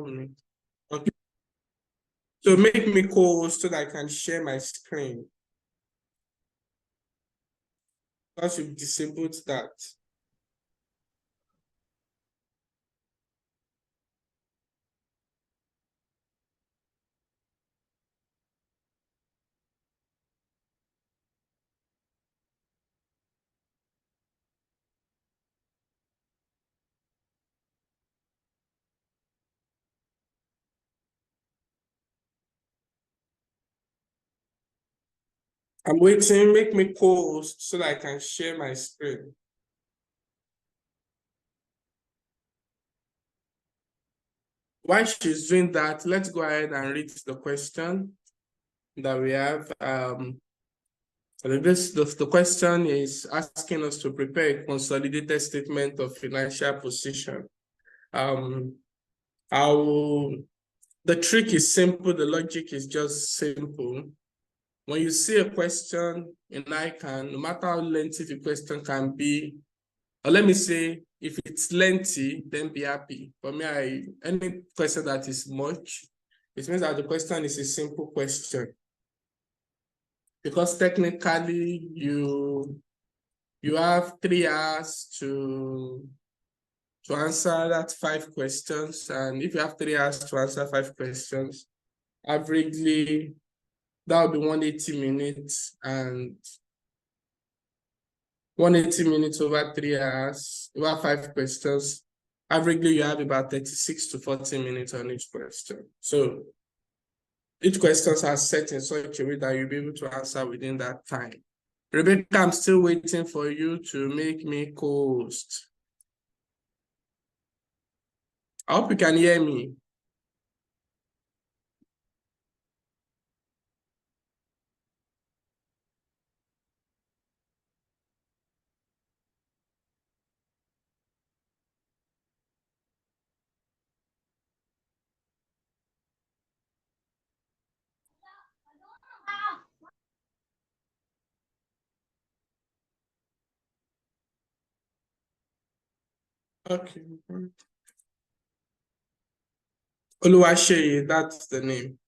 allow me. Okay. So make me co-host so that I can share my screen. I should disable that. I'm waiting, make me co-host so that I can share my screen. While she's doing that, let's go ahead and read the question that we have. The question is asking us to prepare a consolidated statement of financial position. The trick is simple, the logic is just simple. When you see a question in ICANN, no matter how lengthy the question can be, or let me say, if it's lengthy, then be happy. For me, any question that is much, it means that the question is a simple question. Because technically, you have 3 hours to answer that 5 questions. And if you have 3 hours to answer 5 questions, averagely, that would be 180 minutes, and 180 minutes over 3 hours, over 5 questions. Averagely, you have about 36 to 40 minutes on each question. So each question are set in such a way that you'll be able to answer within that time. Rebecca, I'm still waiting for you to make me co-host. I hope you can hear me. Okay. Oluwaseye, that's the name.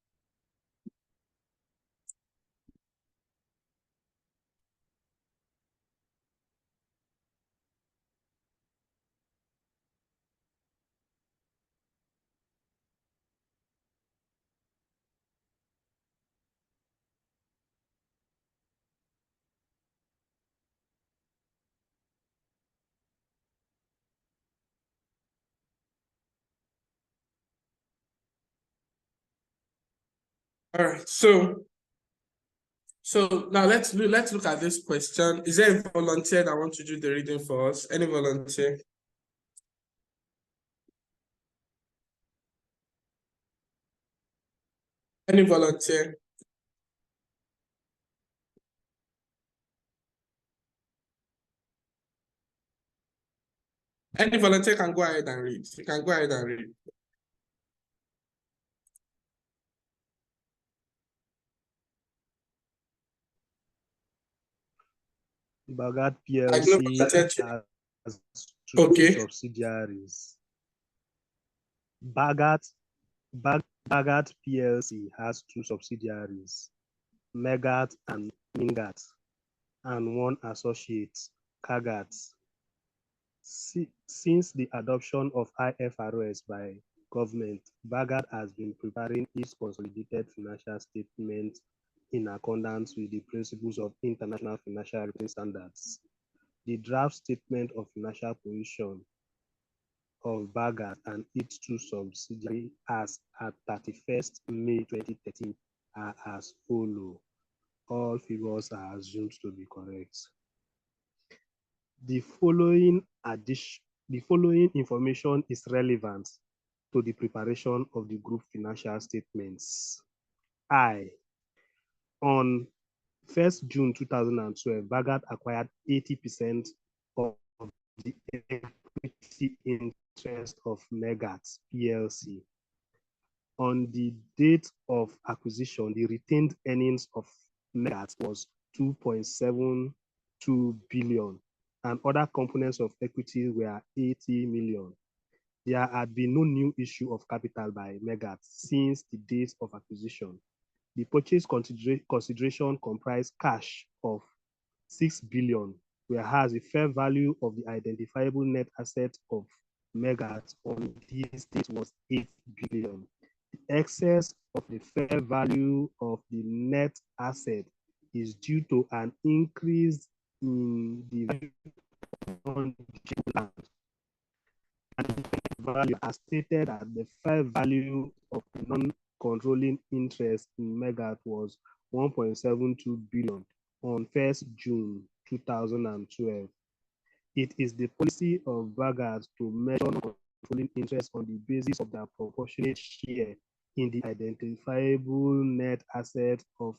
All right, so now let's look at this question. Is there a volunteer that wants to do the reading for us? Any volunteer? Any volunteer? Any volunteer can go ahead and read. You can go ahead and read. Bhagat PLC has two subsidiaries. Bhagat PLC has 2 subsidiaries, Megat and Mingat, and 1 associate, Kagat. Since the adoption of IFRS by government, Bhagat has been preparing its consolidated financial statement in accordance with the principles of international financial reporting standards. The draft statement of financial position of Bhagat and its 2 subsidiaries as at 31st May 2013 are as follows. All figures are assumed to be correct. The following information is relevant to the preparation of the group financial statements. On 1st June 2012, Bhagat acquired 80% of the equity interest of Megat PLC. On the date of acquisition, the retained earnings of Megat was 2.72 billion, and other components of equity were 80 million. There had been no new issue of capital by Megat since the date of acquisition. The purchase consideration comprised cash of 6 billion, whereas the fair value of the identifiable net asset of Megat on this date was 8 billion. The excess of the fair value of the net asset is due to an increase in the value on the land, and the value as stated at the fair value of the non-controlling interest in Megat was 1.72 billion on 1st June 2012. It is the policy of Vanguard to measure non-controlling interest on the basis of their proportionate share in the identifiable net asset of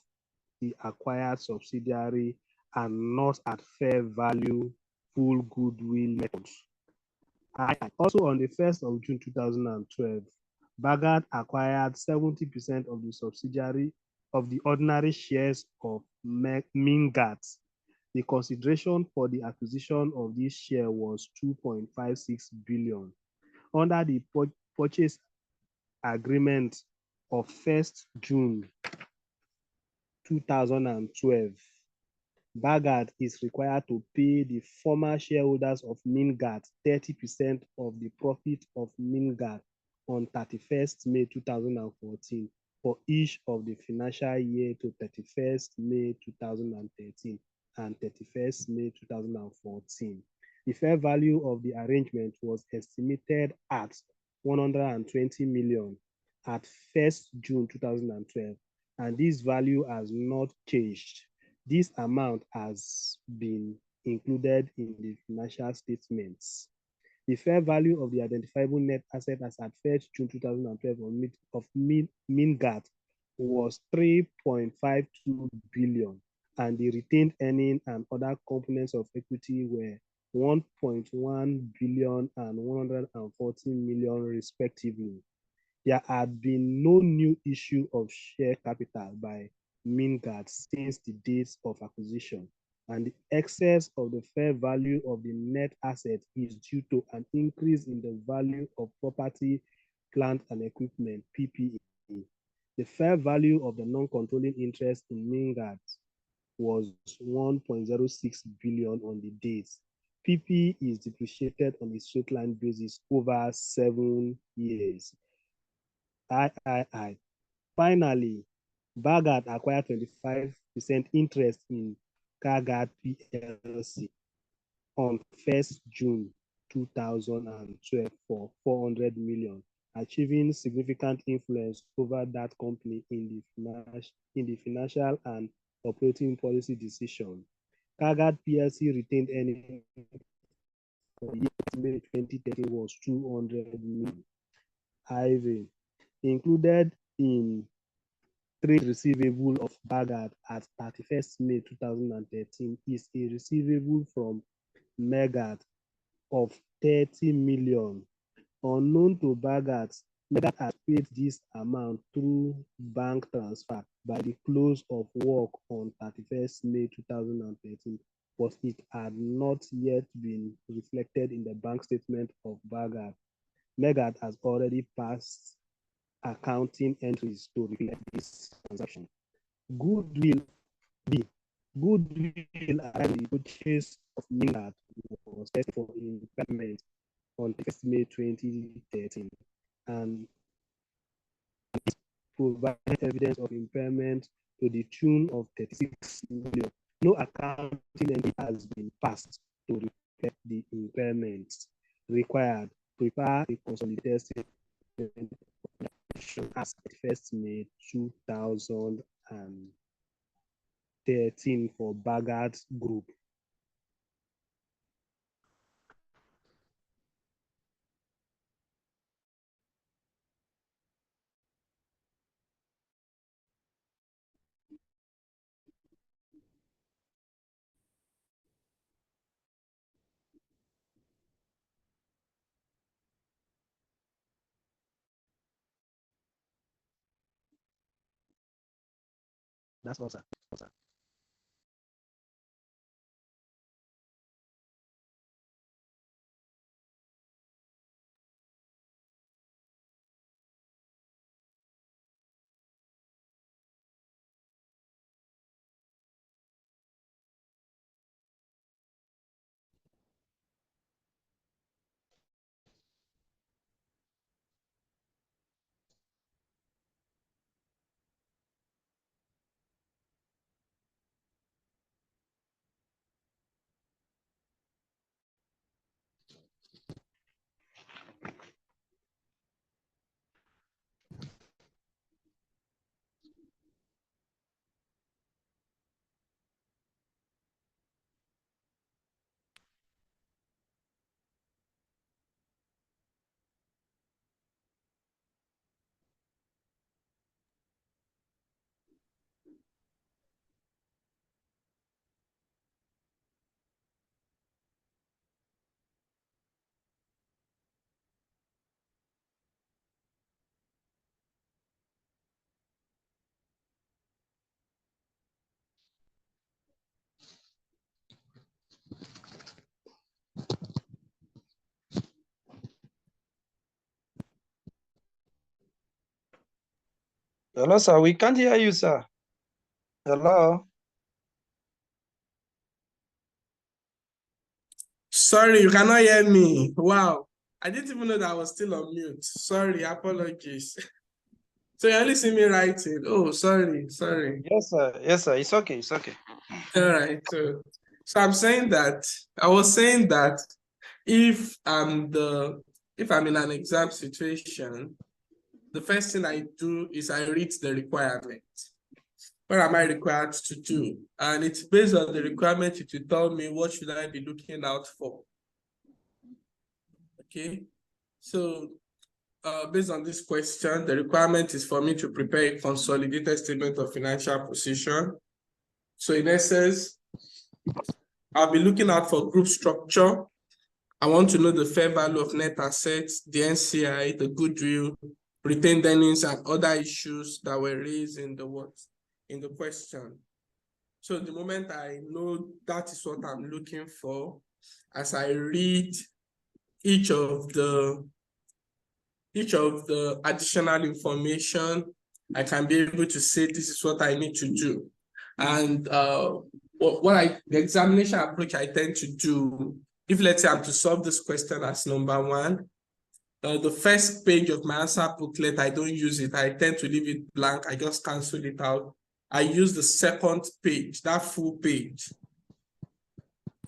the acquired subsidiary and not at fair value full goodwill methods. Also, on the 1st of June 2012, Vanguard acquired 70% of the subsidiary of the ordinary shares of Mingat. The consideration for the acquisition of this share was 2.56 billion. Under the purchase agreement of 1st June 2012, Vanguard is required to pay the former shareholders of Mingat 30% of the profit of Mingat on 31st May 2014 for each of the financial year to 31st May 2013 and 31st May 2014. The fair value of the arrangement was estimated at 120 million at 1st June 2012, and this value has not changed. This amount has been included in the financial statements. The fair value of the identifiable net asset as at 1st June 2012 of Mingat was 3.52 billion, and the retained earning and other components of equity were 1.1 billion and 114 million respectively. There had been no new issue of share capital by Mingat since the dates of acquisition, and the excess of the fair value of the net asset is due to an increase in the value of property, plant, and equipment, PPE. The fair value of the non-controlling interest in Mingat was 1.06 billion on the date. PPE is depreciated on a straight line basis over 7 years. III. Finally, Vanguard acquired 25% interest in KABIRU PLC on 1st June 2012 for 400 million, achieving significant influence over that company in the financial and operating policy decision. KABIRU PLC retained earnings for the year May 2013 was 200 million. IV. Included in trade receivable of Vanguard at 31st May 2013 is a receivable from Megat of 30 million. Unknown to Vanguard, Megat has paid this amount through bank transfer by the close of work on 31st May 2013, but it had not yet been reflected in the bank statement of Vanguard. Megat has already passed accounting entries to reflect this transaction. Goodwill B. Goodwill and the purchase of Mingat was tested for impairment on 1st May 2013, and it provided evidence of impairment to the tune of 36 million. No accounting entry has been passed to reflect the impairment required. Prepare a consolidated statement as at 1st May 2013 for Vanguard Group. That's all, sir. Hello, sir. We can't hear you, sir. Hello. Sorry, you cannot hear me. Wow. I didn't even know that I was still on mute. Sorry, apologies. So you only see me writing. Oh, sorry. Yes, sir. Yes, sir. It's okay. It's okay. All right. So I was saying that if I'm in an exam situation, the first thing I do is I read the requirement. What am I required to do? And it's based on the requirement to tell me what should I be looking out for. Okay. So based on this question, the requirement is for me to prepare a consolidated statement of financial position. So in essence, I'll be looking out for group structure. I want to know the fair value of net assets, the NCI, the goodwill, retained earnings, and other issues that were raised in the question. So the moment I know that is what I'm looking for, as I read each of the additional information, I can be able to say this is what I need to do. And the examination approach I tend to do, if let's say I'm to solve this question as number one, the first page of my answer booklet, I don't use it. I tend to leave it blank. I just cancel it out. I use the second page, that full page.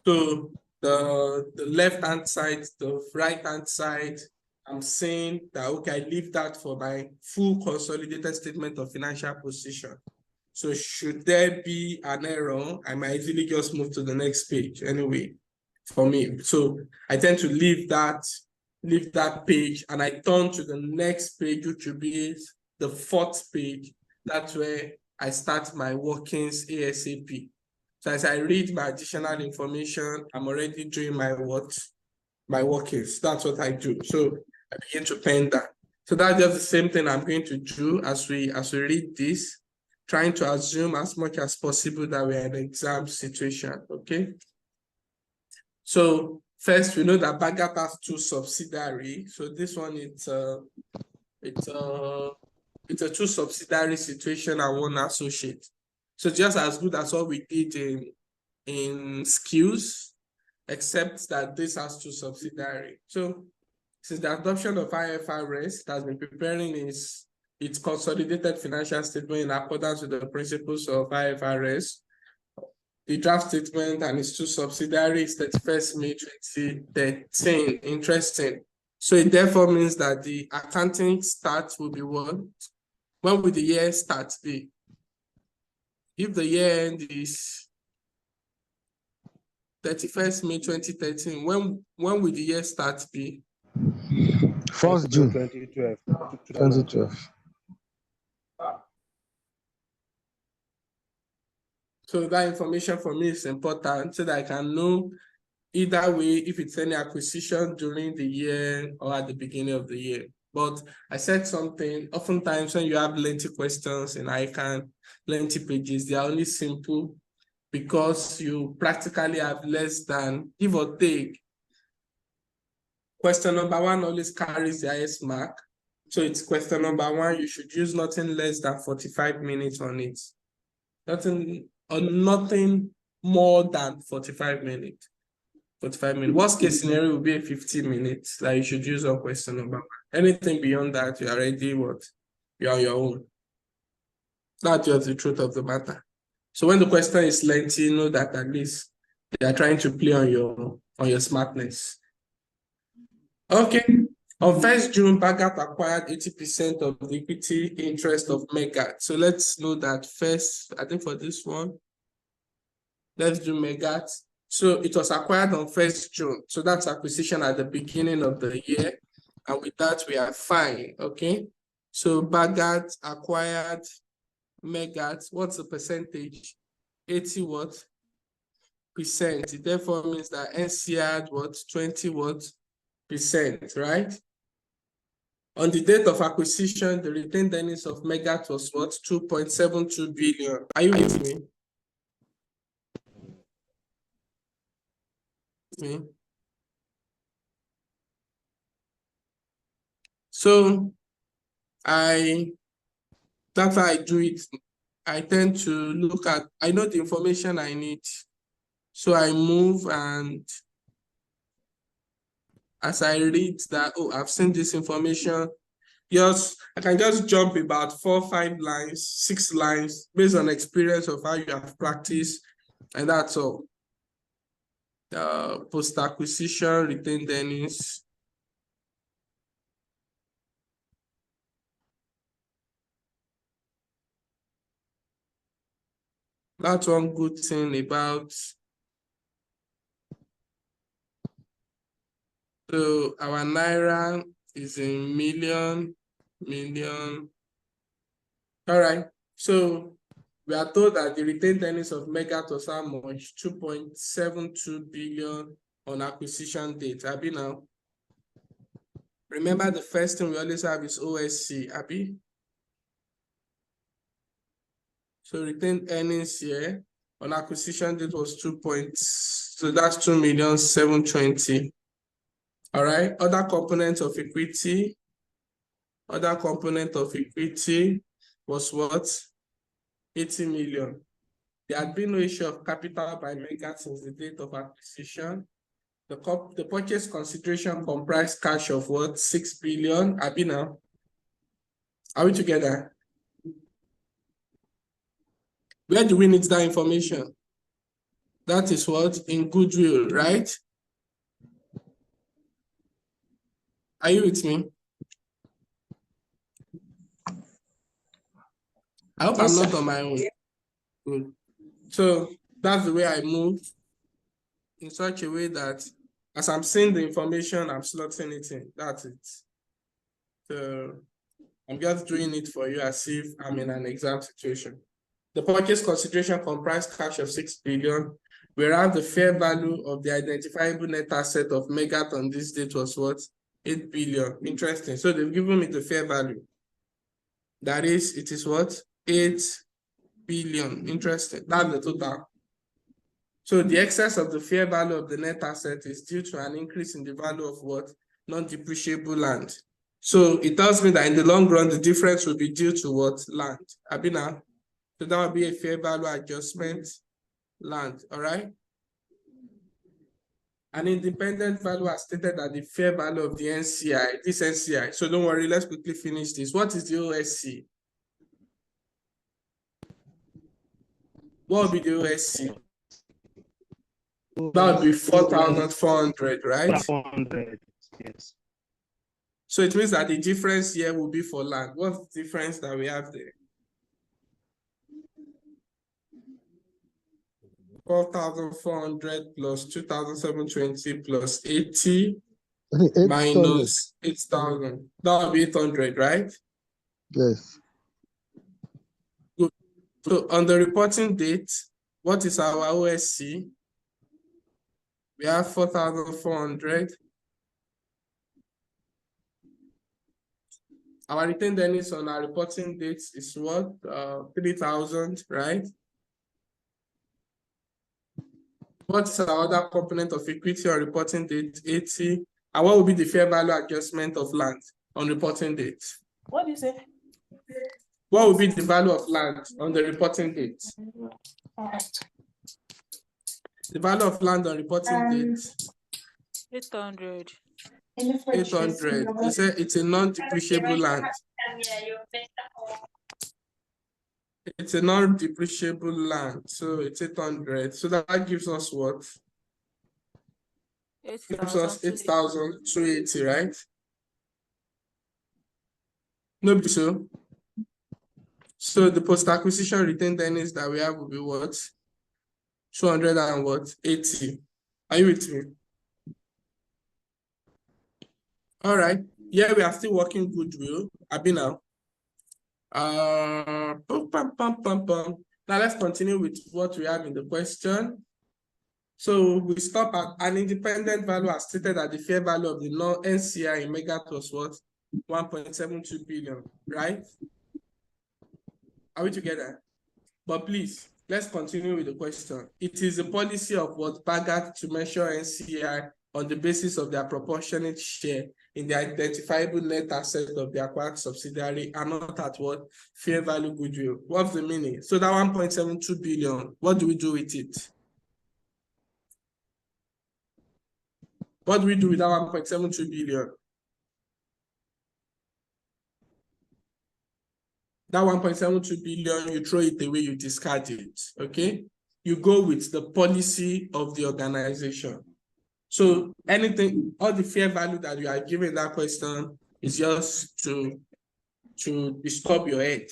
So the left-hand side, the right-hand side, I'm saying that, okay, I leave that for my full consolidated statement of financial position. So should there be an error, I might easily just move to the next page anyway, for me. So I tend to leave that page and I turn to the next page, which will be the fourth page. That's where I start my workings ASAP. So as I read my additional information, I'm already doing my workings. That's what I do. So I begin to pen that. So that's just the same thing I'm going to do as we read this, trying to assume as much as possible that we're in an exam situation. Okay. So first, we know that Bagat has two subsidiaries. So this one it's a two subsidiary situation and one associate. So just as good as what we did in skills, except that this has two subsidiary. So since the adoption of IFRS, it has been preparing its consolidated financial statement in accordance with the principles of IFRS. The draft statement and its two subsidiaries, 31st May 2013. Interesting. So it therefore means that the accounting start will be what? When will the year start be? If the year end is 31st May 2013, when will the year start be? 1st June 2012. 2012. So that information for me is important so that I can know either way if it's any acquisition during the year or at the beginning of the year. But I said something, oftentimes when you have lengthy questions in ICANN, lengthy pages, they are only simple because you practically have less than, give or take. Question number one always carries the highest mark. So it's question number one, you should use nothing less than 45 minutes on it. Nothing more than 45 minutes. 45 minutes. Worst case scenario will be 15 minutes that you should use on question number one. Anything beyond that, you are already what? You're on your own. That's just the truth of the matter. So when the question is lengthy, you know that at least they are trying to play on your smartness. Okay. On 1st June, Bagat acquired 80% of the equity interest of Megat. So let's know that first, I think for this one, let's do Megat. So it was acquired on 1st June. So that's acquisition at the beginning of the year. And with that, we are fine. Okay. So Bagat acquired Megat. What's the percentage? 80 what? Percent. It therefore means that NCI had what? 20 what? Percent, right? On the date of acquisition, the retained earnings of Megat was what? 2.72 billion. Are you with me? So I That's how I do it. I tend to look at, I know the information I need. So I move, and as I read that, oh, I've seen this information, I can just jump about 4, 5 lines, 6 lines based on experience of how you have practiced, and that's all. Post-acquisition, retained earnings. That's one good thing about. So our Naira is in million. All right. So we are told that the retained earnings of Mega was how much? 2.72 billion on acquisition date. Abi now. Remember, the first thing we always have is OSC, Abi. So retained earnings here on acquisition date was so that's 2,720,000. All right. Other components of equity. Other component of equity was what? 80 million. There had been no issue of capital by Mega since the date of acquisition. The purchase consideration comprised cash of what? 6 billion. Abi now. Are we together? Where do we need that information? That is what? In goodwill, right? Are you with me? I hope I'm not on my own. Good. So that's the way I move, in such a way that as I'm seeing the information, I'm slotting it in. That's it. So I'm just doing it for you as if I'm in an exam situation. The purchase consideration comprised cash of 6 billion, whereas the fair value of the identifiable net asset of Megat on this date was what? 8 billion. Interesting. So they've given me the fair value. That is, it is what? 8 billion. Interesting. That's the total. So the excess of the fair value of the net asset is due to an increase in the value of what? Non-depreciable land. So it tells me that in the long run, the difference will be due to what? Land. Abina. So that would be a fair value adjustment, land. All right. An independent value has stated that the fair value of the NCI, this NCI. So don't worry, let's quickly finish this. What is the OSC? What would be the OSC? That would be 4,400, right? 400, yes. So it means that the difference here will be for land. What's the difference that we have there? 4,400 plus 2,720 plus 80 minus 8,000. That would be 800, right? Yes. Good. So on the reporting date, what is our OSC? We have 4,400. Our retained earnings on our reporting date is what? 3,000, right? What's our other component of equity on reporting date? 80. And what will be the fair value adjustment of land on reporting date? What do you say? What will be the value of land on the reporting date? The value of land on reporting date? 800. 800. They say it's a non-depreciable land. It's a non-depreciable land, so it's 800. So that gives us what? Gives us 8,280, right? No, so. So the post-acquisition retained earnings that we have will be what? 280. Are you with me? All right. Yeah, we are still working goodwill. Abi now. Now let's continue with what we have in the question. So we stop at an independent value as stated that the fair value of the non-NCI in Megat was what? 1.72 billion, right? Are we together? But please, let's continue with the question. It is a policy of what Bagat to measure NCI on the basis of their proportionate share in the identifiable net asset of the acquired subsidiary are not at what? Fair value goodwill. What's the meaning? So that 1.72 billion, what do we do with it? What do we do with that 1.72 billion? That 1.72 billion, you throw it away, you discard it, okay? You go with the policy of the organization. So anything, all the fair value that you are giving that question is just to disturb your head.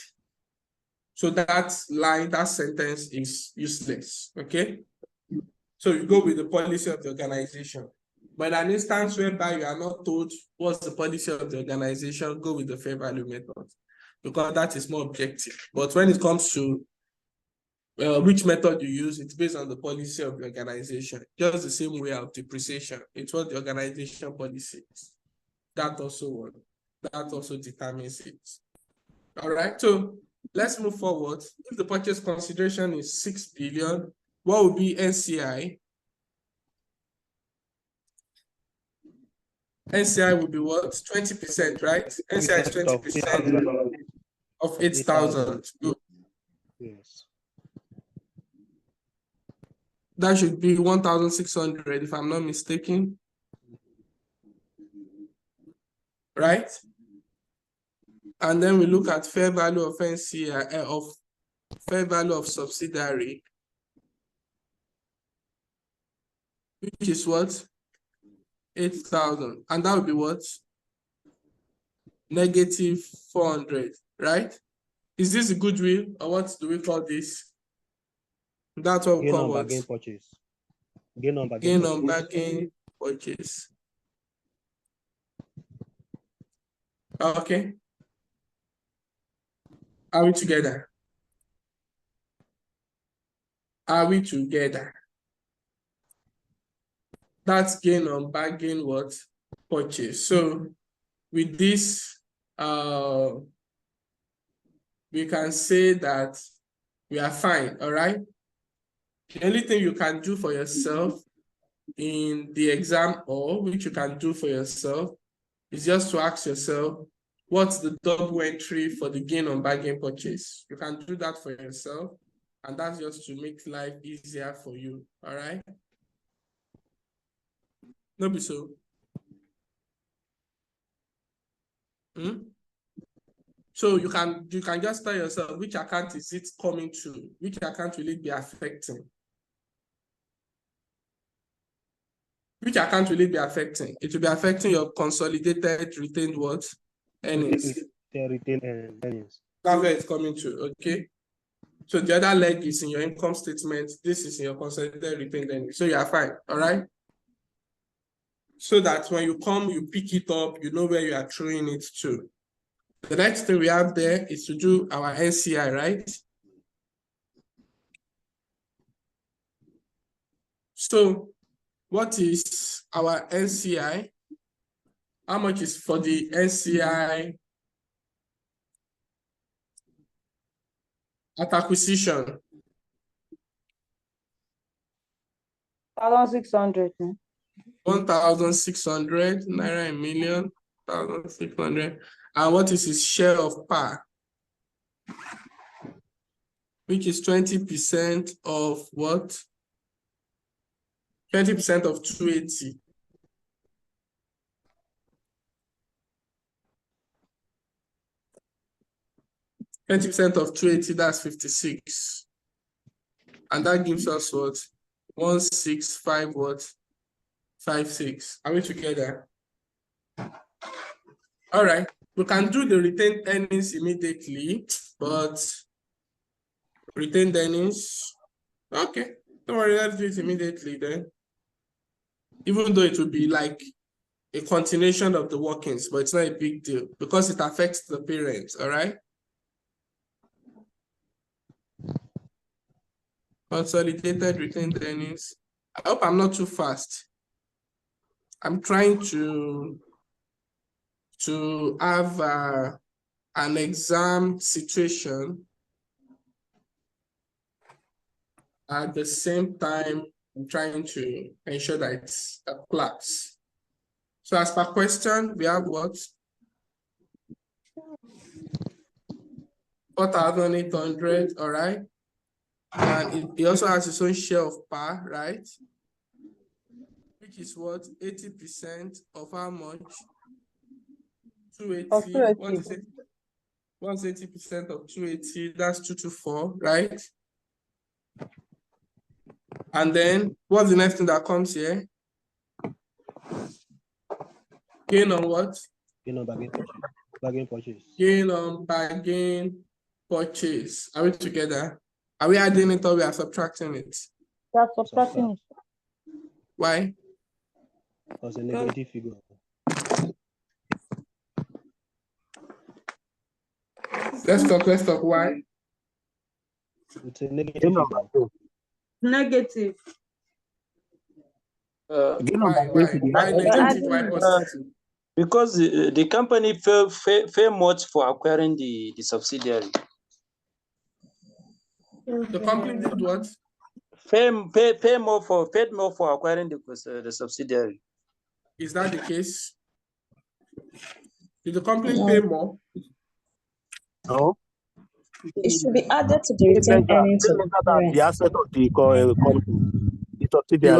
So that line, that sentence is useless, okay? So you go with the policy of the organization. But in an instance whereby you are not told what's the policy of the organization, go with the fair value method, because that is more objective. But when it comes to which method you use, it's based on the policy of the organization. Just the same way of depreciation. It's what the organization policy is. That also determines it. All right, so let's move forward. If the purchase consideration is 6 billion, what would be NCI? NCI would be what? 20%, right? NCI is 20% of 8,000. Yes. That should be 1,600 if I'm not mistaken. Right? And then we look at fair value of NCI, of fair value of subsidiary, which is what? 8,000. And that would be what? Negative 400, right? Is this a goodwill, or what do we call this? That's what we call what? Gain on bargain purchase. Gain on bargain Gain purchase. on bargain purchase. Okay. Are we together? Are we together? That's gain on bargain what? Purchase. So with this, we can say that we are fine, all right? The only thing you can do for yourself in the exam, or which you can do for yourself, is just to ask yourself, what's the double entry for the gain on bargain purchase? You can do that for yourself, and that's just to make life easier for you, all right? No be so. So you can just tell yourself which account is it coming to, which account will it be affecting? Which account will it be affecting? It will be affecting your consolidated retained what? Earnings. Retained earnings. That's where it's coming to, okay? So the other leg is in your income statement. This is in your consolidated retained earnings. So you are fine, all right? So that when you come, you pick it up, you know where you are throwing it to. The next thing we have there is to do our NCI, right? So what is our NCI? How much is for the NCI at acquisition? 1,600. 1,600 naira a million, 1,600. And what is his share of par? Which is 20% of what? 20% of 280. 20% of 280, that's 56. And that gives us what? 165 what? 56. Are we together? All right. We can do the retained earnings immediately, but retained earnings, okay. Don't worry, let's do it immediately then. Even though it would be like a continuation of the workings, but it's not a big deal because it affects the parents, all right? Consolidated retained earnings. I hope I'm not too fast. I'm trying to have an exam situation at the same time. I'm trying to ensure that it's a class. So as per question, we have what? 4,800, all right? And it also has its own share of par, right? Which is what? 80% of how much? 280. What is it? What's 80% of 280? That's 224, right? And then what's the next thing that comes here? Gain on what? Gain on bargain purchase. Gain on bargain purchase. Are we together? Are we adding it or we are subtracting it? That's subtracting it. Why? Because a negative figure. Let's talk. Why? It's a negative figure. Negative. Why negative? Why positive? Because the company pay much for acquiring the subsidiary. The company did what? Paid more for acquiring the subsidiary. Is that the case? Did the company pay more? No. It should be added to the retained earnings of the asset of the company. The subsidiary.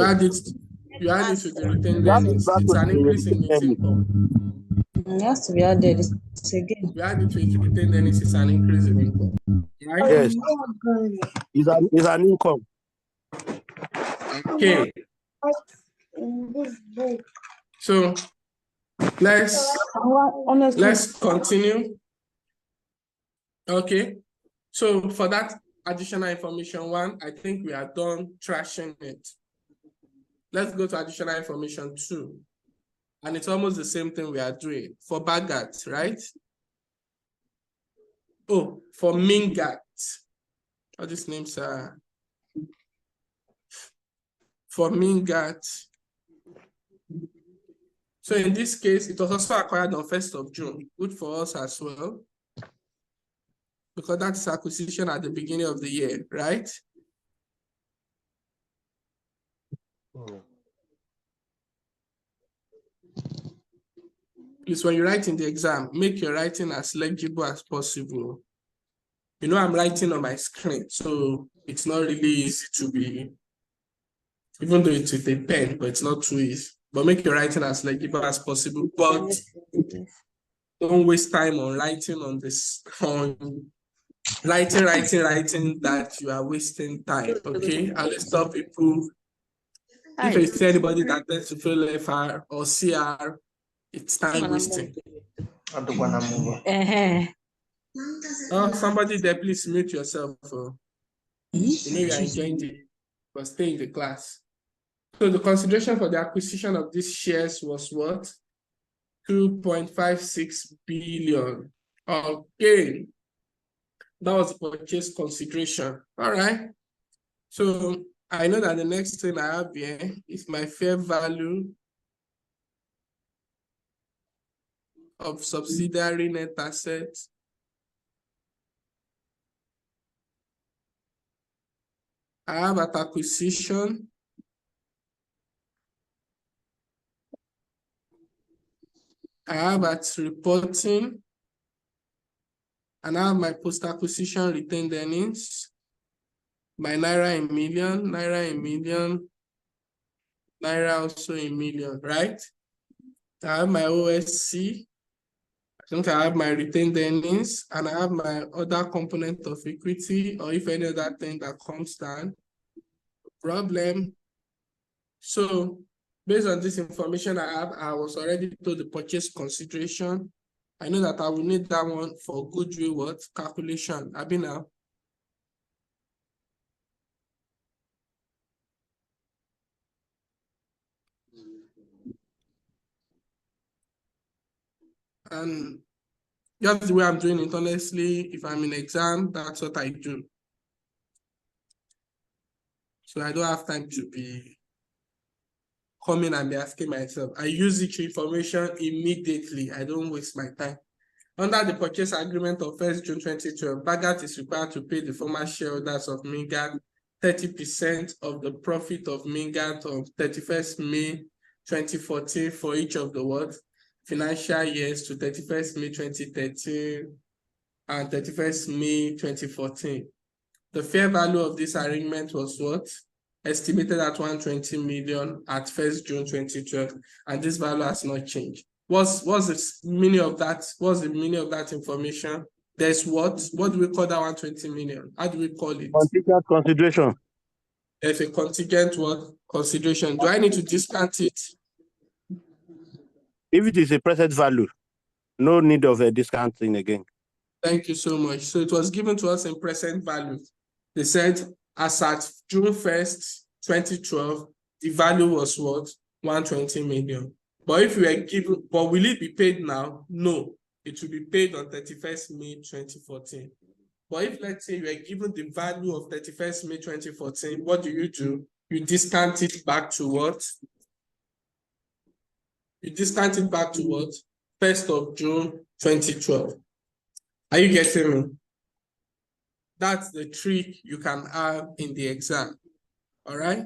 You add it to the retained earnings. It's an increase in its income. It has to be added. It's again. You add it to its retained earnings, it's an increase in income. Right? Yes. It's an income. Okay. So let's continue. Okay. So for that additional information one, I think we are done trashing it. Let's go to additional information 2. And it's almost the same thing we are doing for Bagat, right? Oh, for Mingat. All these names are for Mingat. So in this case, it was also acquired on 1st of June. Good for us as well. Because that's acquisition at the beginning of the year, right? Please, when you write in the exam, make your writing as legible as possible. You know, I'm writing on my screen, so it's not really easy to be, even though it's with a pen, but it's not too easy. But make your writing as legible as possible. But don't waste time on writing on this, on writing that you are wasting time, okay? I'll stop people. If you see anybody that tends to fail FR or CR, it's time wasting. Oh, somebody there, please mute yourself. You know you are enjoying it, but stay in the class. So the consideration for the acquisition of these shares was what? 2.56 billion. Okay. That was purchase consideration. All right. So I know that the next thing I have here is my fair value of subsidiary net assets. I have at acquisition. I have at reporting. And I have my post-acquisition retained earnings. My Naira in million, Naira in million, Naira also in million, right? I have my OSC. I think I have my retained earnings, and I have my other component of equity, or if any other thing that comes down, problem. So based on this information I have, I was already told the purchase consideration. I know that I will need that one for goodwill what calculation. I've been now. And just the way I'm doing it, honestly, if I'm in exam, that's what I do. So I don't have time to be coming and be asking myself. I use each information immediately. I don't waste my time. Under the purchase agreement of 1st June 2012, Bagat is required to pay the former shareholders of Mingat 30% of the profit of Mingat on 31st May 2014 for each of the what? Financial years to 31st May 2013 and 31st May 2014. The fair value of this arrangement was what? Estimated at 120 million at 1st June 2012, and this value has not changed. What's the meaning of that? What's the meaning of that information? There's what? What do we call that 120 million? How do we call it? Contingent consideration. There's a contingent what? Consideration. Do I need to discount it? If it is a present value, no need of a discounting again. Thank you so much. So it was given to us in present value. They said as at June 1st, 2012, the value was what? 120 million. But if we are given, but will it be paid now? No, it will be paid on 31st May 2014. But if let's say you are given the value of 31st May 2014, what do? You discount it back to what? You discount it back to what? 1st of June 2012. Are you getting me? That's the trick you can have in the exam. All right?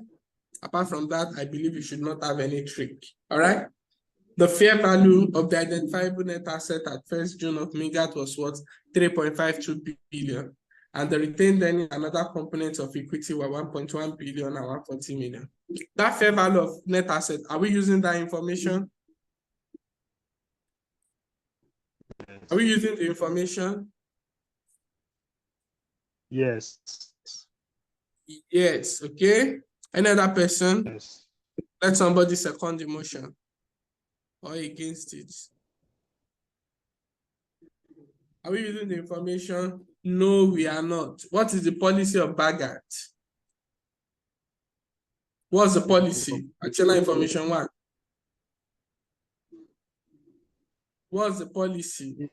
Apart from that, I believe you should not have any trick. All right? The fair value of the identifiable net asset at 1st June of Mingat was what? 3.52 billion. And the retained earnings and other components of equity were 1.1 billion and 140 million. That fair value of net asset, are we using that information? Are we using the information? Yes. Yes, okay. Any other person? Yes. Let somebody second the motion or against it. Are we using the information? No, we are not. What is the policy of Bagat? What's the policy? Actual information one. What's the policy?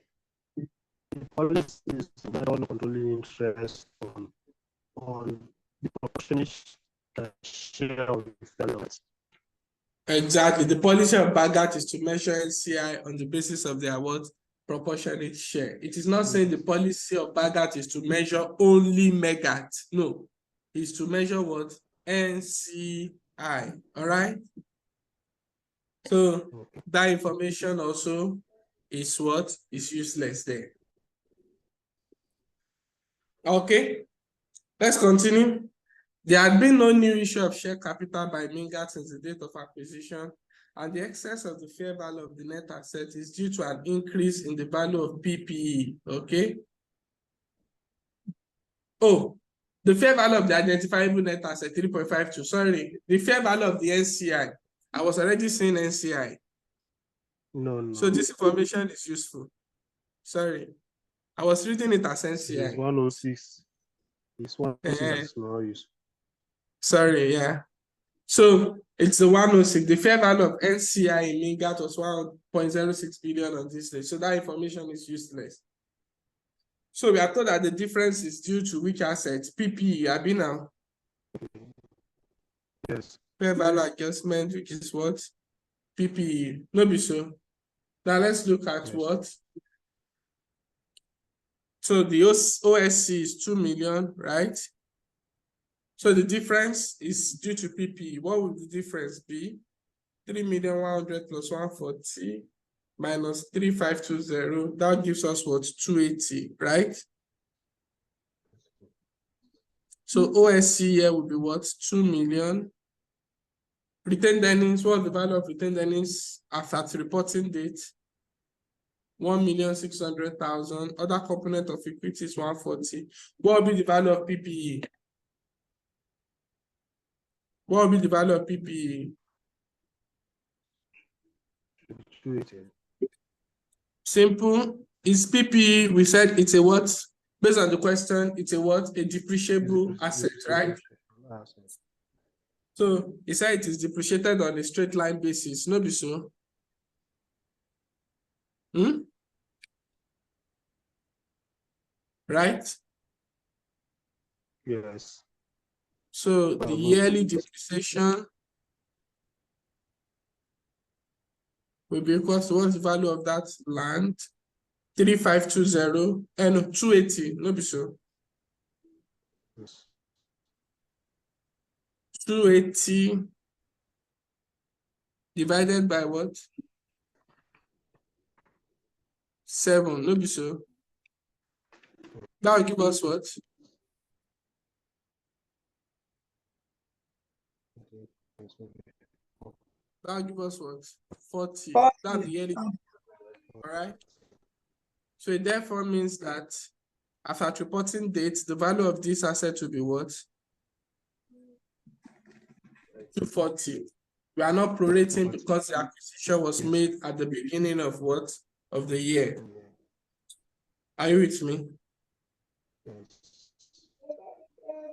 The policy is non-controlling interest on the proportionate share of the fellows. Exactly. The policy of Bagat is to measure NCI on the basis of their what? Proportionate share. It is not saying the policy of Bagat is to measure only Megat. No. It's to measure what? NCI. All right? So that information also is what? Is useless there. Okay. Let's continue. There had been no new issue of share capital by Mingat since the date of acquisition, and the excess of the fair value of the net asset is due to an increase in the value of PPE, okay? Oh, the fair value of the identifiable net asset, 3.52, sorry. The fair value of the NCI, I was already saying NCI. No. So this information is useful. Sorry. I was reading it as NCI. It's 106. It's 106 no use. Sorry, yeah. So it's the 106. The fair value of NCI in Mingat was 1.06 billion on this day. So that information is useless. So we are told that the difference is due to which assets? PPE, Abina. Yes. Fair value adjustment, which is what? PPE. No be so. Now let's look at what? So the OSC is 2 million, right? So the difference is due to PPE. What would the difference be? 3,100,000 plus 140 minus 3,520. That gives us what? 280, right? So OSC here would be what? 2 million. Retained earnings, what's the value of retained earnings after the reporting date? 1,600,000. Other component of equity is 140. What will be the value of PPE? What will be the value of PPE? 280. Simple. Is PPE, we said it's a what? Based on the question, it's a what? A depreciable asset, right? So he said it is depreciated on a straight line basis. No be so. Right? Yes. So the yearly depreciation will be equal to what's the value of that land? 3,520 and 280, no be so. Yes. 280 divided by what? 7, no be so. That will give us what? That will give us what? 40. That's the yearly. All right. So it therefore means that after reporting dates, the value of this asset will be what? 240. We are not prorating because the acquisition was made at the beginning of what? Of the year. Are you with me?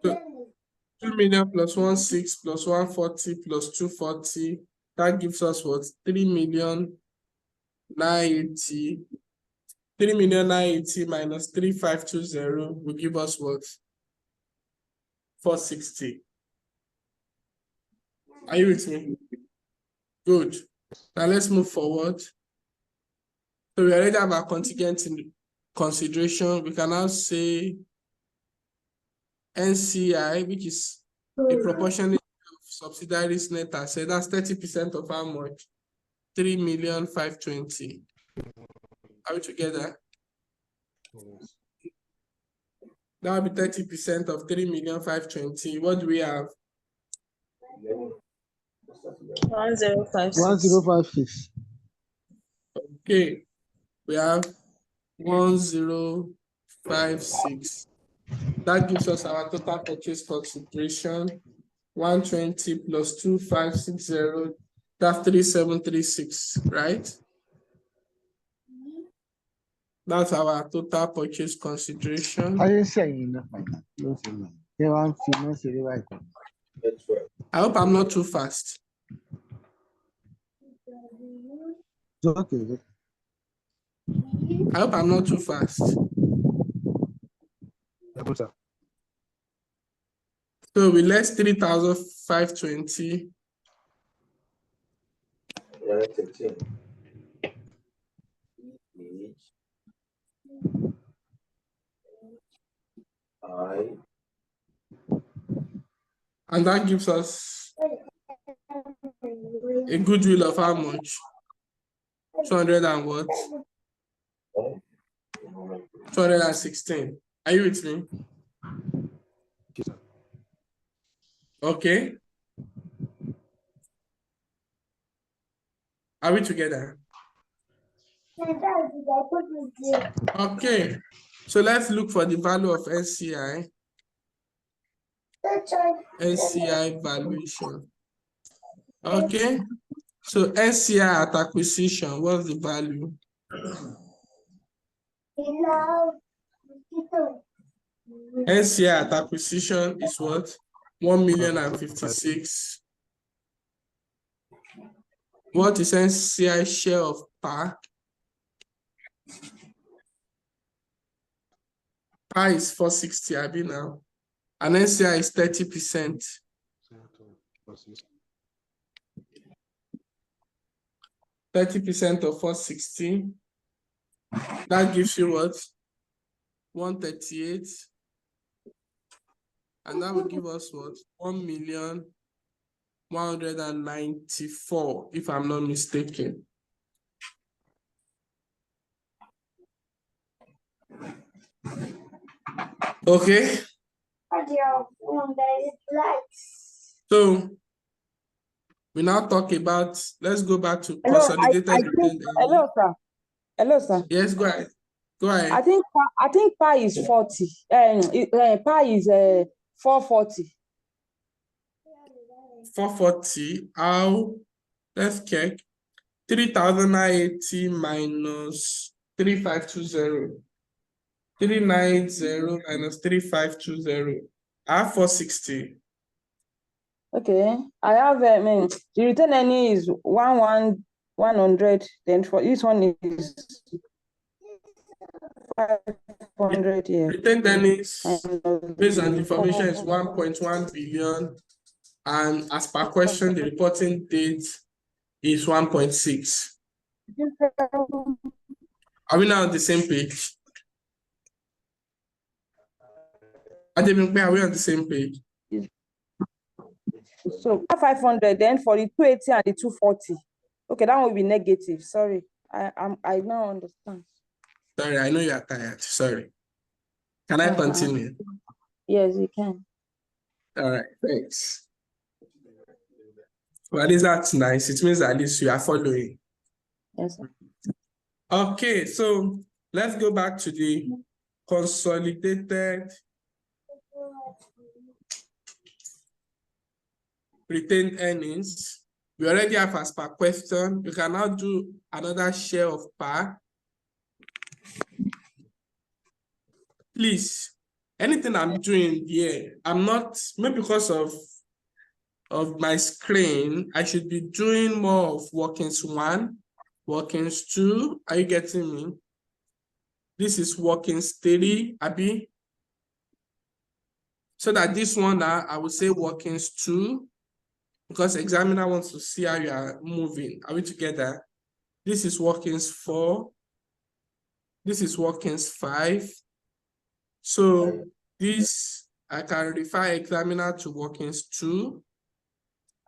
So 2 million plus 16 plus 140 plus 240. That gives us what? 3,980. 3,980 minus 3,520 will give us what? 460. Are you with me? Good. Now let's move forward. So we already have our contingent in consideration. We can now say NCI, which is a proportionate of subsidiaries net asset. That's 30% of how much? 3,520,000. Are we together? That will be 30% of 3,520,000. What do we have? 1056. 1056. Okay, we have 1056. That gives us our total purchase consideration. 120 plus 2560. That's 3736, right? That's our total purchase consideration. I didn't say enough. I hope I'm not too fast. Okay. I hope I'm not too fast. So we less 3,520. And that gives us a goodwill of how much? 200 and what? 216. Are you with me? Okay. Are we together? Okay. So let's look for the value of NCI. NCI valuation. Okay. So NCI at acquisition, what's the value? NCI at acquisition is what? 1,056,000. What is NCI share of PAR? PAR is 460, I mean now. And NCI is 30%. 30% of 460. That gives you what? 138. And that will give us what? 1,194,000, if I'm not mistaken. Okay. So we now talk about, let's go back to consolidated. Hello, sir. Hello, sir. Yes, go ahead. Go ahead. I think PAR is 40. PAR is 440. 440. How? Let's check. 3,980 minus 3,520. 390 minus 3,520. I have 460. Okay. I have the return earning is 100. Then for this one is 500 here. Return earnings based on the information is 1.1 billion. And as per question, the reporting date is 1.6. Are we now on the same page? Are we on the same page? So 500 then for the 280 and the 240. Okay, that one will be negative. Sorry. I now understand. Sorry, I know you are tired. Sorry. Can I continue? Yes, you can. All right, thanks. Well, at least that's nice. It means at least you are following. Yes, sir. Okay, so let's go back to the consolidated retained earnings. We already have as per question. You can now do another share of per. Please, anything I'm doing here, I'm not, maybe because of my screen, I should be doing more of workings 1, workings 2. Are you getting me? This is workings 3, Abi. So that this one now, I would say workings 2, because examiner wants to see how you are moving. Are we together? This is workings 4. This is workings 5. So this, I can refer examiner to workings 2.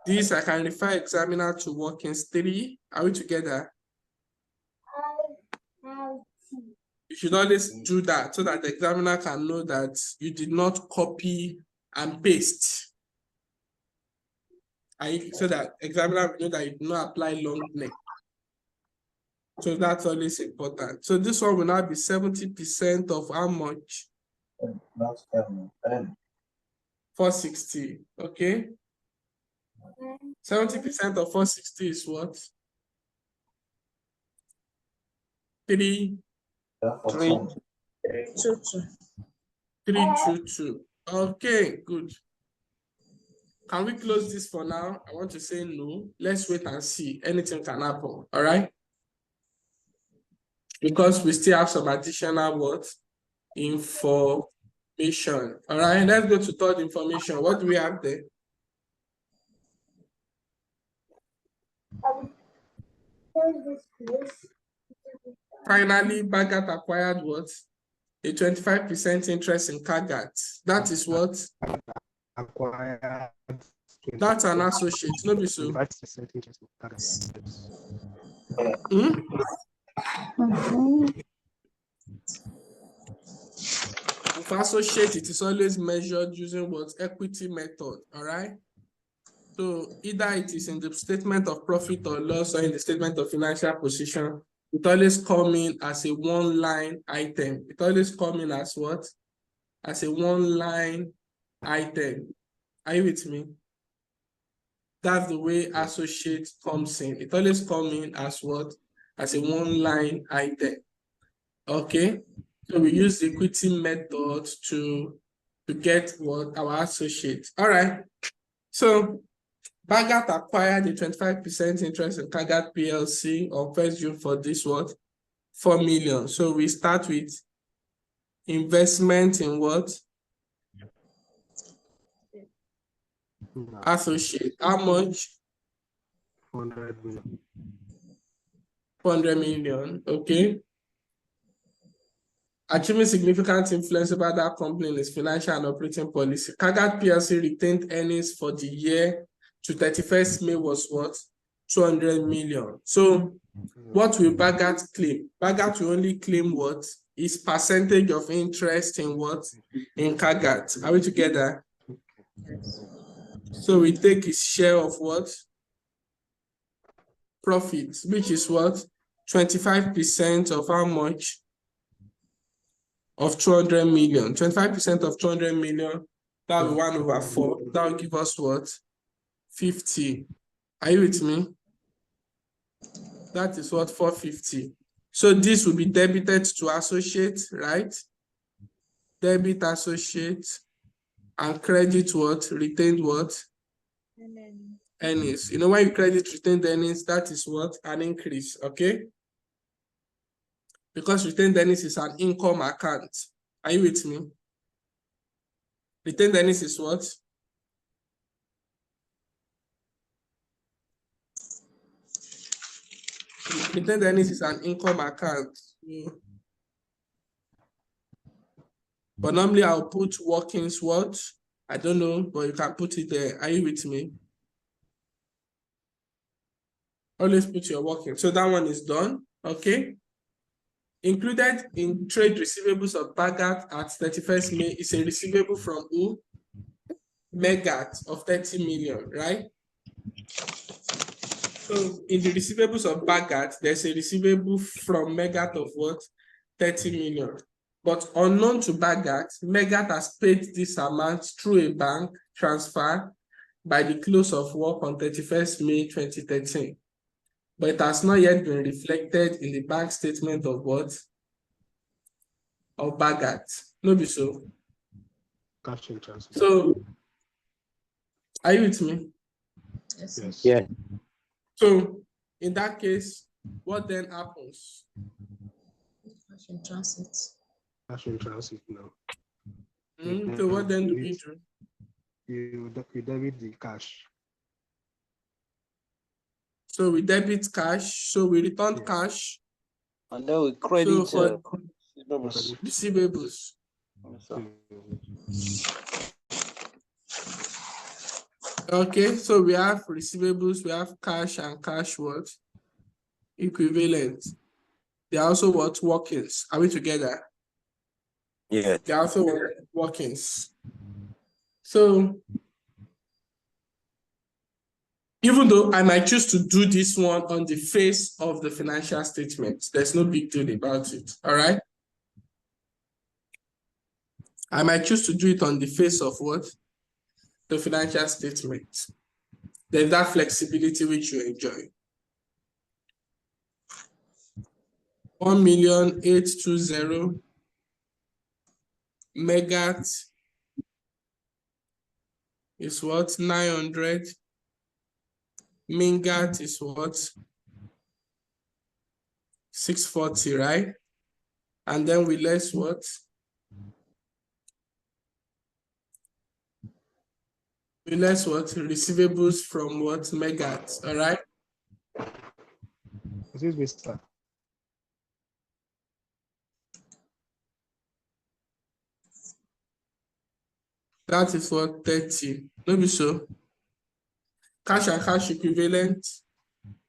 This, I can refer examiner to workings 3. Are we together? You should always do that so that the examiner can know that you did not copy and paste. So that examiner will know that you did not apply long neck. So that's always important. So this one will now be 70% of how much? 460, okay? 70% of 460 is what? 322. Okay, good. Can we close this for now? I want to say no. Let's wait and see. Anything can happen. All right? Because we still have some additional what? Information. All right, let's go to third information. What do we have there? Finally, Bagat acquired what? A 25% interest in Kagat. That is what? Acquired. That's an associate, no be so. 25% interest in Kagat. With associate, it is always measured using what? Equity method, all right? So either it is in the statement of profit or loss or in the statement of financial position, it always comes in as a one-line item. It always comes in as what? As a one-line item. Are you with me? That's the way associate comes in. It always comes in as what? As a one-line item. Okay? So we use the equity method to get what? Our associate. All right. So Bagat acquired a 25% interest in Kagat PLC on 1st June for this what? 4 million. So we start with investment in what? Associate. How much? 400 million. 400 million. Okay. Achieving significant influence about that company in its financial and operating policy. Kagat PLC retained earnings for the year to 31st May was what? 200 million. So what will Bagat claim? Bagat will only claim what? Is percentage of interest in what? In Kagat. Are we together? So we take his share of what? Profit, which is what? 25% of how much? Of 200 million. 25% of 200 million, that will be 1/4. That will give us what? 50. Are you with me? That is what? 450. So this will be debited to associate, right? Debit associate and credit what? Retained what? Earnings. You know, when you credit retained earnings, that is what? An increase, okay? Because retained earnings is an income account. Are you with me? Retained earnings is what? Retained earnings is an income account. But normally I'll put workings what? I don't know, but you can put it there. Are you with me? Always put your work in. So that one is done. Okay. Included in trade receivables of Bagat at 31st May is a receivable from who? Megat of 30 million, right? So in the receivables of Bagat, there's a receivable from Megat of what? 30 million. But unknown to Bagat, Megat has paid this amount through a bank transfer by the close of work on 31st May 2013. But it has not yet been reflected in the bank statement of what? Of Bagat. No be so. Cash in transit. So, are you with me? Yes. Yeah. So, in that case, what then happens? Cash in transit. Cash in transit now. So what then do we do? You debit the cash. So we debit cash, so we return cash. And then we credit So for receivables. receivables. Okay, so we have receivables, we have cash and cash what? Equivalent. They are also what? Workings. Are we together? Yeah. They are also workings. So even though I might choose to do this one on the face of the financial statement, there's no big deal about it. All right. I might choose to do it on the face of what? The financial statement. There's that flexibility which you enjoy. 1,820,000 Megat is what? 900. Mingat is what? 640, right? And then we less what? We less what? Receivables from what? Megat, all right? Excuse me, sir. That is what? 30. No be so. Cash and cash equivalent.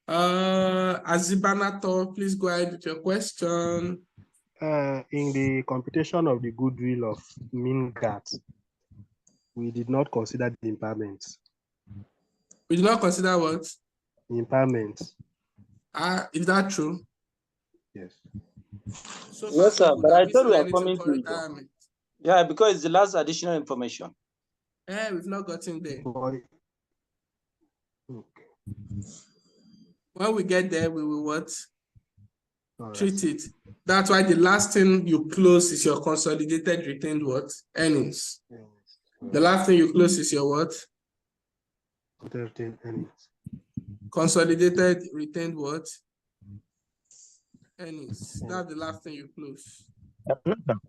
Azibanato, please go ahead with your question. In the computation of the goodwill of Mingat, we did not consider the impairments. We did not consider what? Impairments. Is that true? Yes. So Yes, sir, but I thought we are anything coming for to it. retirement? Yeah, because it's the last additional information. We've not gotten there. Boy. Okay. When we get there, we will what? All right. Treat it. That's why the last thing you close is your consolidated retained what? Earnings. The last thing you close is your what? Retained earnings. Consolidated retained what? Earnings. That's the last thing you close. Hello, sir.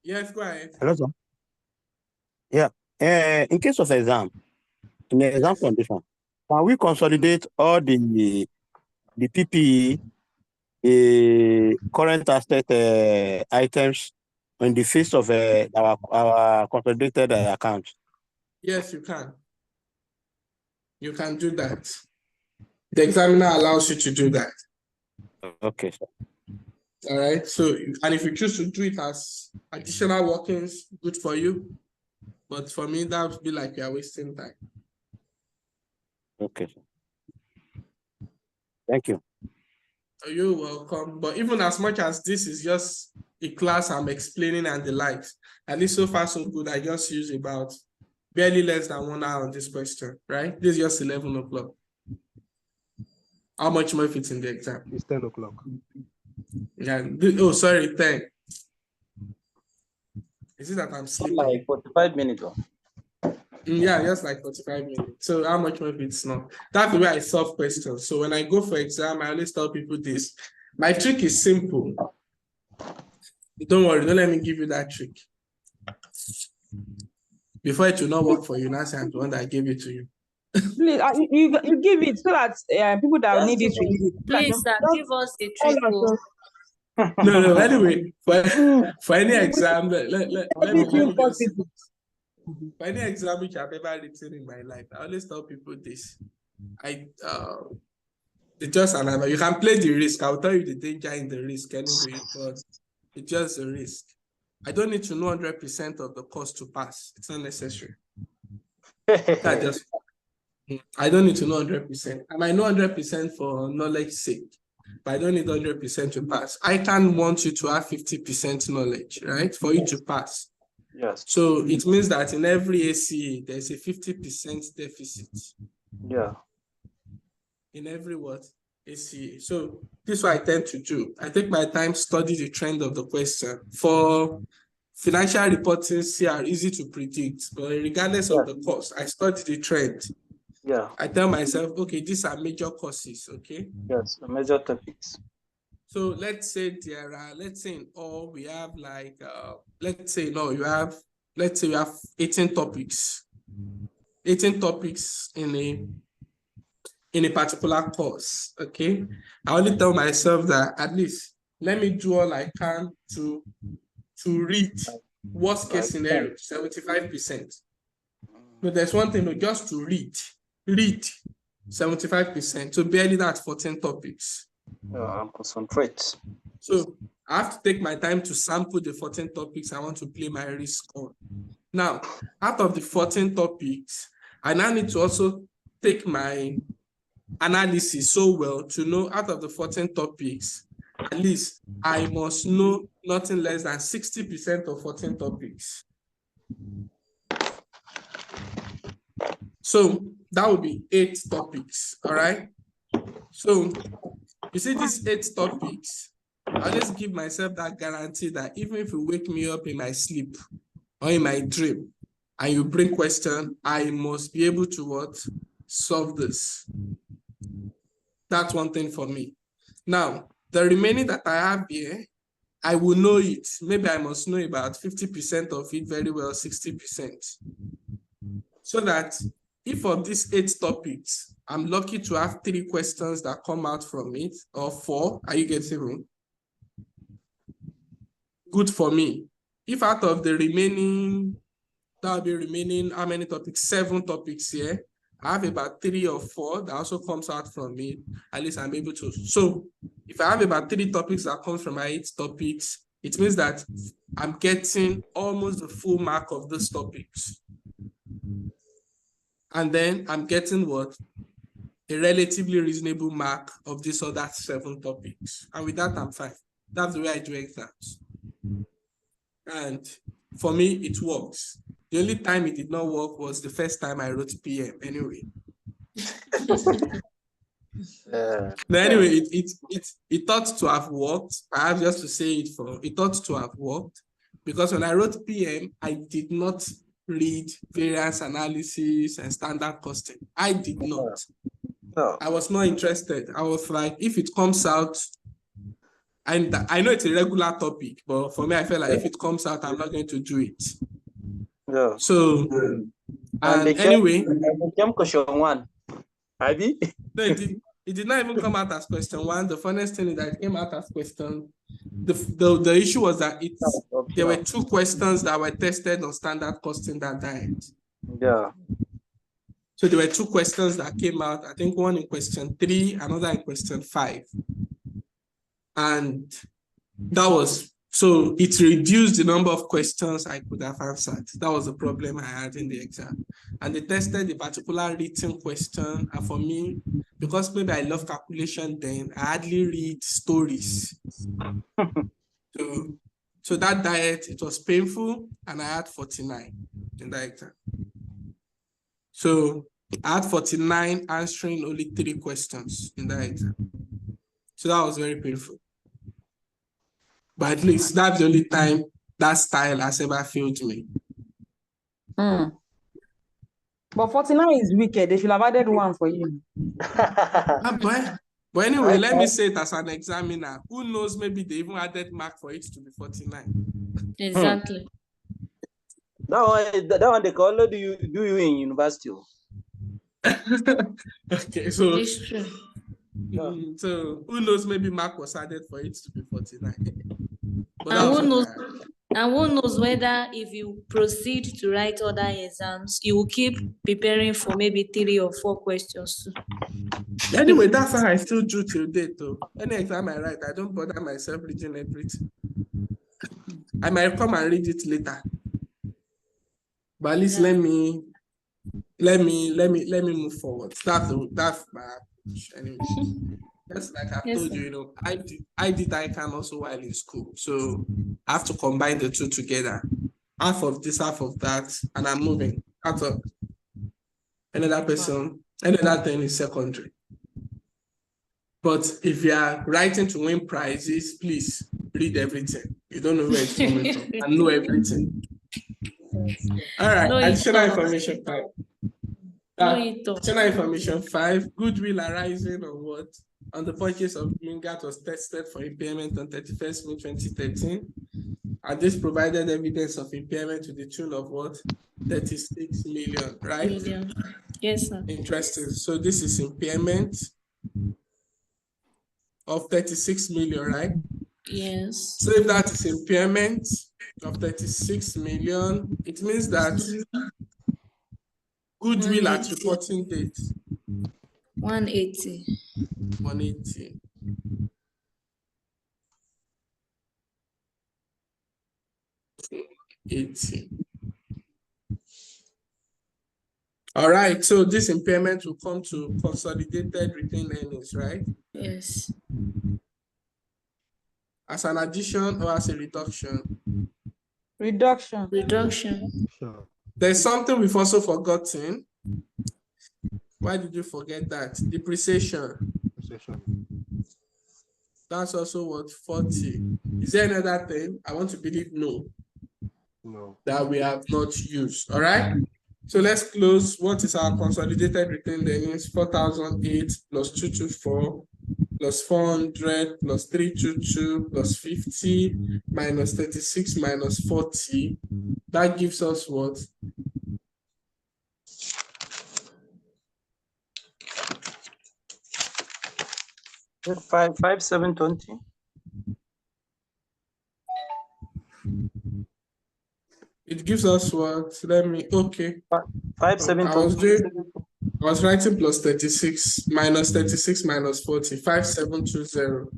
Yes, go ahead. Hello, sir. Yeah. In case of exam, in the exam condition, can we consolidate all the PPE, the current asset items on the face of our consolidated account? Yes, you can. You can do that. The examiner allows you to do that. Okay, sir. All right. So, and if you choose to do it as additional workings, good for you. But for me, that would be like you are wasting time. Okay, sir. Thank you. You're welcome. But even as much as this is just a class I'm explaining and the likes, at least so far so good, I just use about barely less than 1 hour on this question, right? This is just 11 o'clock. How much more if it's in the exam? It's 10 o'clock. Yeah. Oh, sorry, 10. Is it that I'm sleeping? Like 45 minutes. Yeah, just like 45 minutes. So how much more if it's not? That's the way I solve questions. So when I go for exam, I always tell people this. My trick is simple. Don't worry, don't let me give you that trick. Before it will not work for you, now I'm the one that gave it to you. Please, you give it so that people that need it will use it. Please, sir, give us a trick. No. Anyway, for any exam, let me just say, for any exam which I've ever written in my life, I always tell people this. It's just an you can play the risk. I'll tell you the danger in the risk anyway, but it's just a risk. I don't need to know 100% of the course to pass. It's not necessary. I don't need to know 100%. I might know 100% for knowledge sake, but I don't need 100% to pass. I can want you to have 50% knowledge, right? For you to pass. Yes. So it means that in every ACE, there's a 50% deficit. Yeah. In every what? ACE. So this is what I tend to do. I take my time, study the trend of the question. For financial reporting, are easy to predict, but regardless of the course, I study the trend. Yeah. I tell myself, okay, these are major courses, okay? Yes, major topics. So let's say there are, let's say in all we have like, let's say you have 18 topics. 18 topics in a particular course, okay? I only tell myself that at least let me do all I can to read worst case scenario, 75%. But there's one thing, just to read 75%. So barely that's 14 topics. Concentrate. So I have to take my time to sample the 14 topics I want to play my risk on. Now, out of the 14 topics, I now need to also take my analysis so well to know out of the 14 topics, at least I must know nothing less than 60% of 14 topics. So that would be 8 topics, all right? So you see these 8 topics, I'll just give myself that guarantee that even if you wake me up in my sleep or in my dream and you bring question, I must be able to what? Solve this. That's one thing for me. Now, the remaining that I have here, I will know it. Maybe I must know about 50% of it very well, 60%. So that if of these 8 topics, I'm lucky to have 3 questions that come out from it, or 4, are you getting me? Good for me. If out of the remaining, that will be remaining, how many topics? 7 topics here. I have about 3 or 4 that also comes out from me. At least I'm able to. So if I have about 3 topics that comes from my 8 topics, it means that I'm getting almost the full mark of those topics. And then I'm getting what? A relatively reasonable mark of this other 7 topics. And with that, I'm fine. That's the way I do exams. And for me, it works. The only time it did not work was the first time I wrote PM anyway. But anyway, it thought to have worked. I have just to say it thought to have worked. Because when I wrote PM, I did not read variance analysis and standard costing. I did not. No. I was not interested. I was like, if it comes out, and I know it's a regular topic, but for me, I felt like if it comes out, I'm not going to do it. Yeah. So, And anyway, they came question 1. Abi? No, it did not even come out as question 1. The funniest thing is that it came out as question. The issue was that there were 2 questions that were tested on standard costing that died. Yeah. So there were 2 questions that came out. I think one in question 3, another in question 5. And that was, so it reduced the number of questions I could have answered. That was the problem I had in the exam. And they tested the particular written question. And for me, because maybe I love calculation then, I hardly read stories. So that diet, it was painful, and I had 49 in that exam. So I had 49 answering only 3 questions in that exam. So that was very painful. But at least that's the only time that style has ever failed me. But 49 is wicked. They should have added 1 for you. But anyway, let me say it as an examiner. Who knows, maybe they even added mark for it to be 49. Exactly. That one they call do you in university? Okay, so It's true. So who knows, maybe mark was added for it to be 49. But And who knows, And who knows whether if you proceed to write other exams, you will keep preparing for maybe 3 or 4 questions too. Anyway, that's how I still do till date though. Any exam I write, I don't bother myself reading everything. I might come and read it later. But at least Yeah. let me move forward. That's my approach. Anyway. Just like I've Yes, told sir. you, I did ICANN also while in school. So I have to combine the two together. Half of this, half of that, and I'm moving. Out of another person, another thing is secondary. But if you are writing to win prizes, please read everything. You don't know where it's coming from and know everything. All right, No, you additional talk. information 5. No, you talk. Additional information 5, goodwill arising on what? On the purchase of Mingat was tested for impairment on 31st May 2013. And this provided evidence of impairment to the tune of what? 36 million, right? Million. Yes, sir. Interesting. So this is impairment of 36 million, right? Yes. So if that is impairment of 36 million, it means that goodwill at 180. reporting date, 180. 180. All right, so this impairment will come to consolidated retained earnings, right? Yes. As an addition or as a reduction? Reduction. Reduction. Sure. There's something we've also forgotten. Why did you forget that? Depreciation. That's also what? 40. Is there another thing? I want to believe no. No. That we have not used. All right. So let's close. What is our consolidated retained earnings? 4,008 plus 224 plus 400 plus 322 plus 50 minus 36 minus 40. That gives us what? 5,720. It gives us what? Let me, okay. 5,720. I was writing plus 36 minus 36 minus 40, 5,720.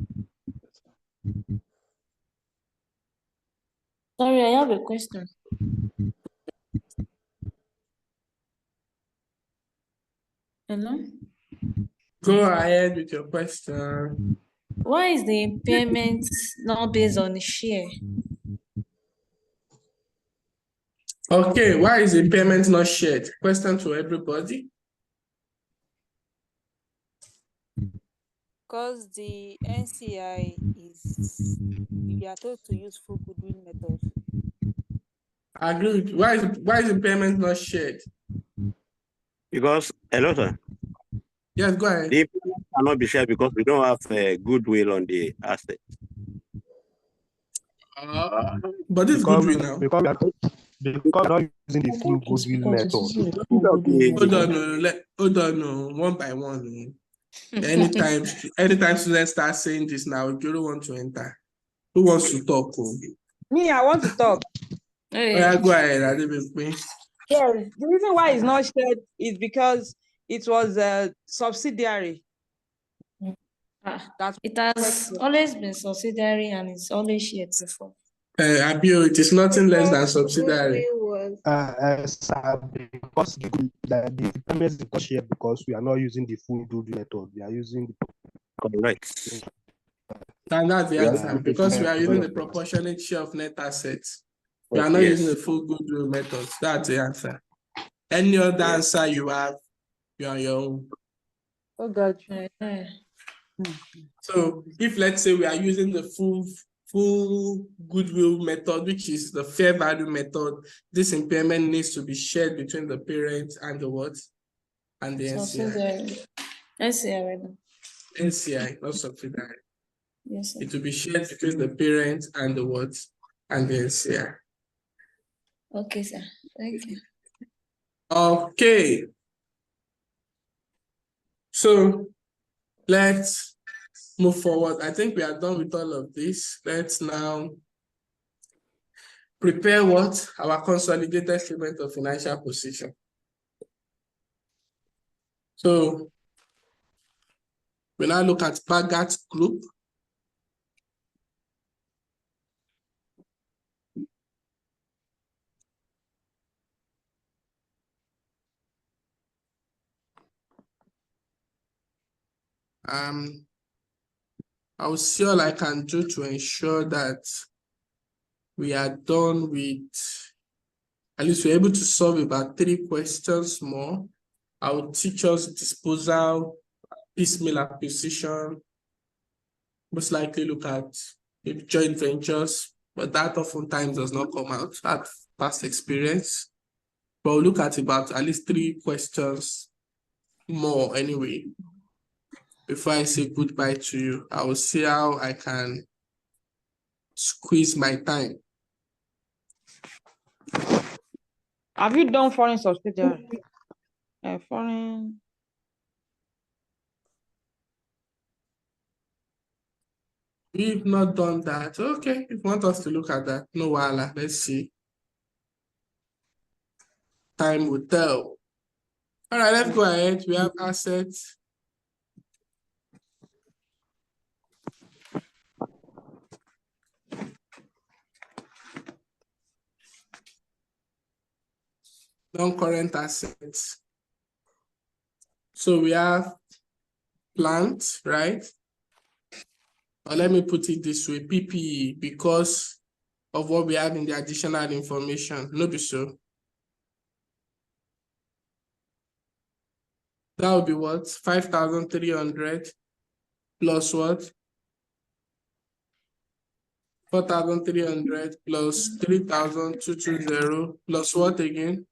Sorry, I have a question. Hello? Go ahead with your question. Why is the impairment not based on the share? Okay, why is impairment not shared? Question to everybody. Because the NCI is, you are told to use full goodwill method. I agree with you. Why is impairment not shared? Because, hello, sir. Yes, go ahead. The impairment cannot be shared because we don't have goodwill on the asset. But this goodwill now. Because we're not using the full goodwill method. Hold on, one by one. Anytime students start saying this now, you don't want to enter. Who wants to talk? Me, I want to talk. Hey. Yeah, go ahead. Yes, the reason why it's not shared is because it was a subsidiary. It has always been subsidiary and it's always shared before. Abio, it is nothing less than subsidiary. Because the payments is not shared because we are not using the full goodwill method. We are using the correct. And that's the answer. Because we are using the proportionate share of net assets. We are not using the full goodwill method. That's the answer. Any other answer you have, you are your own. Oh, God. So if let's say we are using the full goodwill method, which is the fair value method, this impairment needs to be shared between the parent and the what? And the NCI. NCI, not subsidiary. Yes, sir. It will be shared between the parent and the what? And the NCI. Okay, sir. Thank you. Okay. So let's move forward. I think we are done with all of this. Let's now prepare what? Our consolidated statement of financial position. So we now look at Bagat Group. I will see all I can do to ensure that we are done with, at least we're able to solve about 3 questions more. I will teach us disposal, piecemeal acquisition, most likely look at joint ventures, but that oftentimes does not come out at past experience. But we'll look at about at least 3 questions more anyway. Before I say goodbye to you, I will see how I can squeeze my time. Have you done foreign subsidiary? Foreign. We've not done that. Okay, if you want us to look at that, no wala. Let's see. Time will tell. All right, let's go ahead. We have assets. Non-current assets. So we have plant, right? Or let me put it this way, PPE, because of what we have in the additional information. No be so. That would be what? 5,300 plus what? 4,300 plus 3,220 plus what again?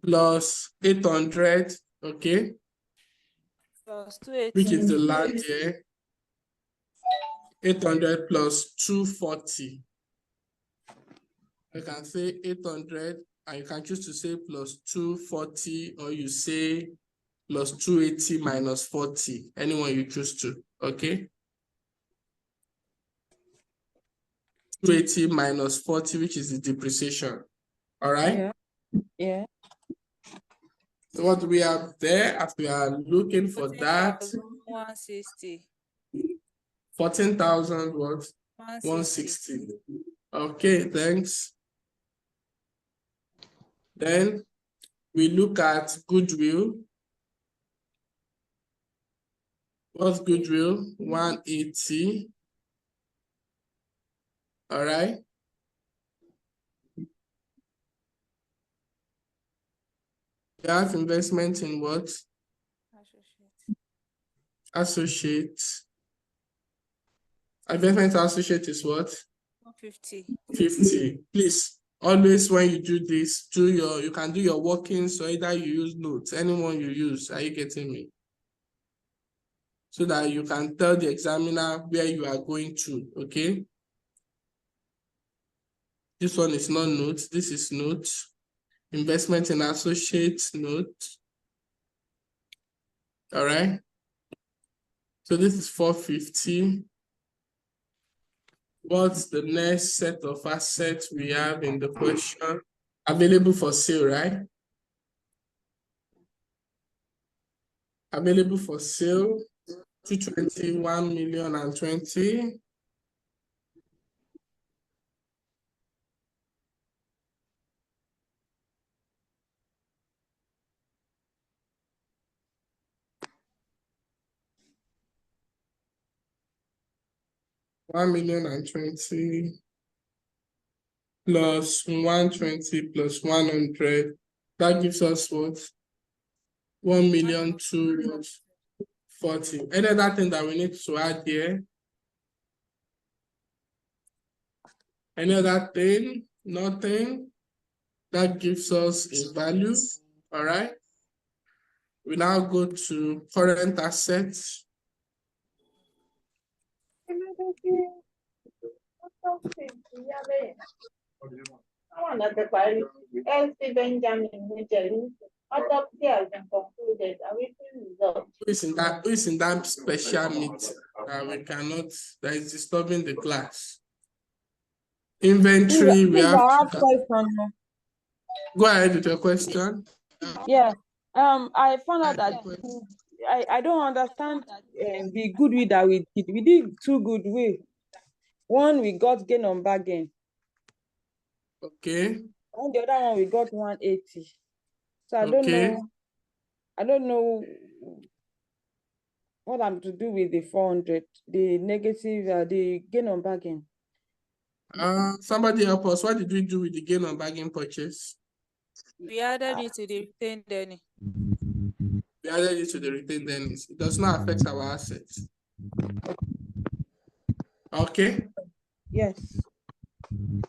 Plus 800, okay? Plus 280. Which is the land here. 800 plus 240. I can say 800, and you can choose to say plus 240, or you say plus 280 minus 40, anyone you choose to, okay? 280 minus 40, which is the depreciation, all right? Yeah. Yeah. So what we have there, as we are looking for that, 160. 14,000 what? 160. Okay, thanks. Then we look at goodwill. What's goodwill? 180. All right. We have investment in what? Associate. Investment associate is what? 150. 50. Please, always when you do this, you can do your workings, so either you use notes, anyone you use. Are you getting me? So that you can tell the examiner where you are going to, okay? This one is not notes, this is notes. Investment in associates, note. All right. So this is 450. What's the next set of assets we have in the question? Available for sale, right? Available for sale, 221,020,000. $1,020,000 plus 120 plus 100. That gives us what? 1,240,000. Any other thing that we need to add here? Any other thing? Nothing. That gives us a value. All right. We now go to current assets. Autopsy has been concluded. Who is in that special meeting? we cannot, that is disturbing the class. Inventory, we Please, have I have to, question. go ahead with your question. Yeah. I found out that I don't understand the goodwill that we did. We did 2 goodwill. One we got gain on bargain. Okay. And the other one we got 180. So I Okay. don't know what I'm to do with the 400, the negative, the gain on bargain. Somebody help us. What did we do with the gain on bargain purchase? We added it to the retained earning. We added it to the retained earnings. It does not affect our assets. Okay. Yes.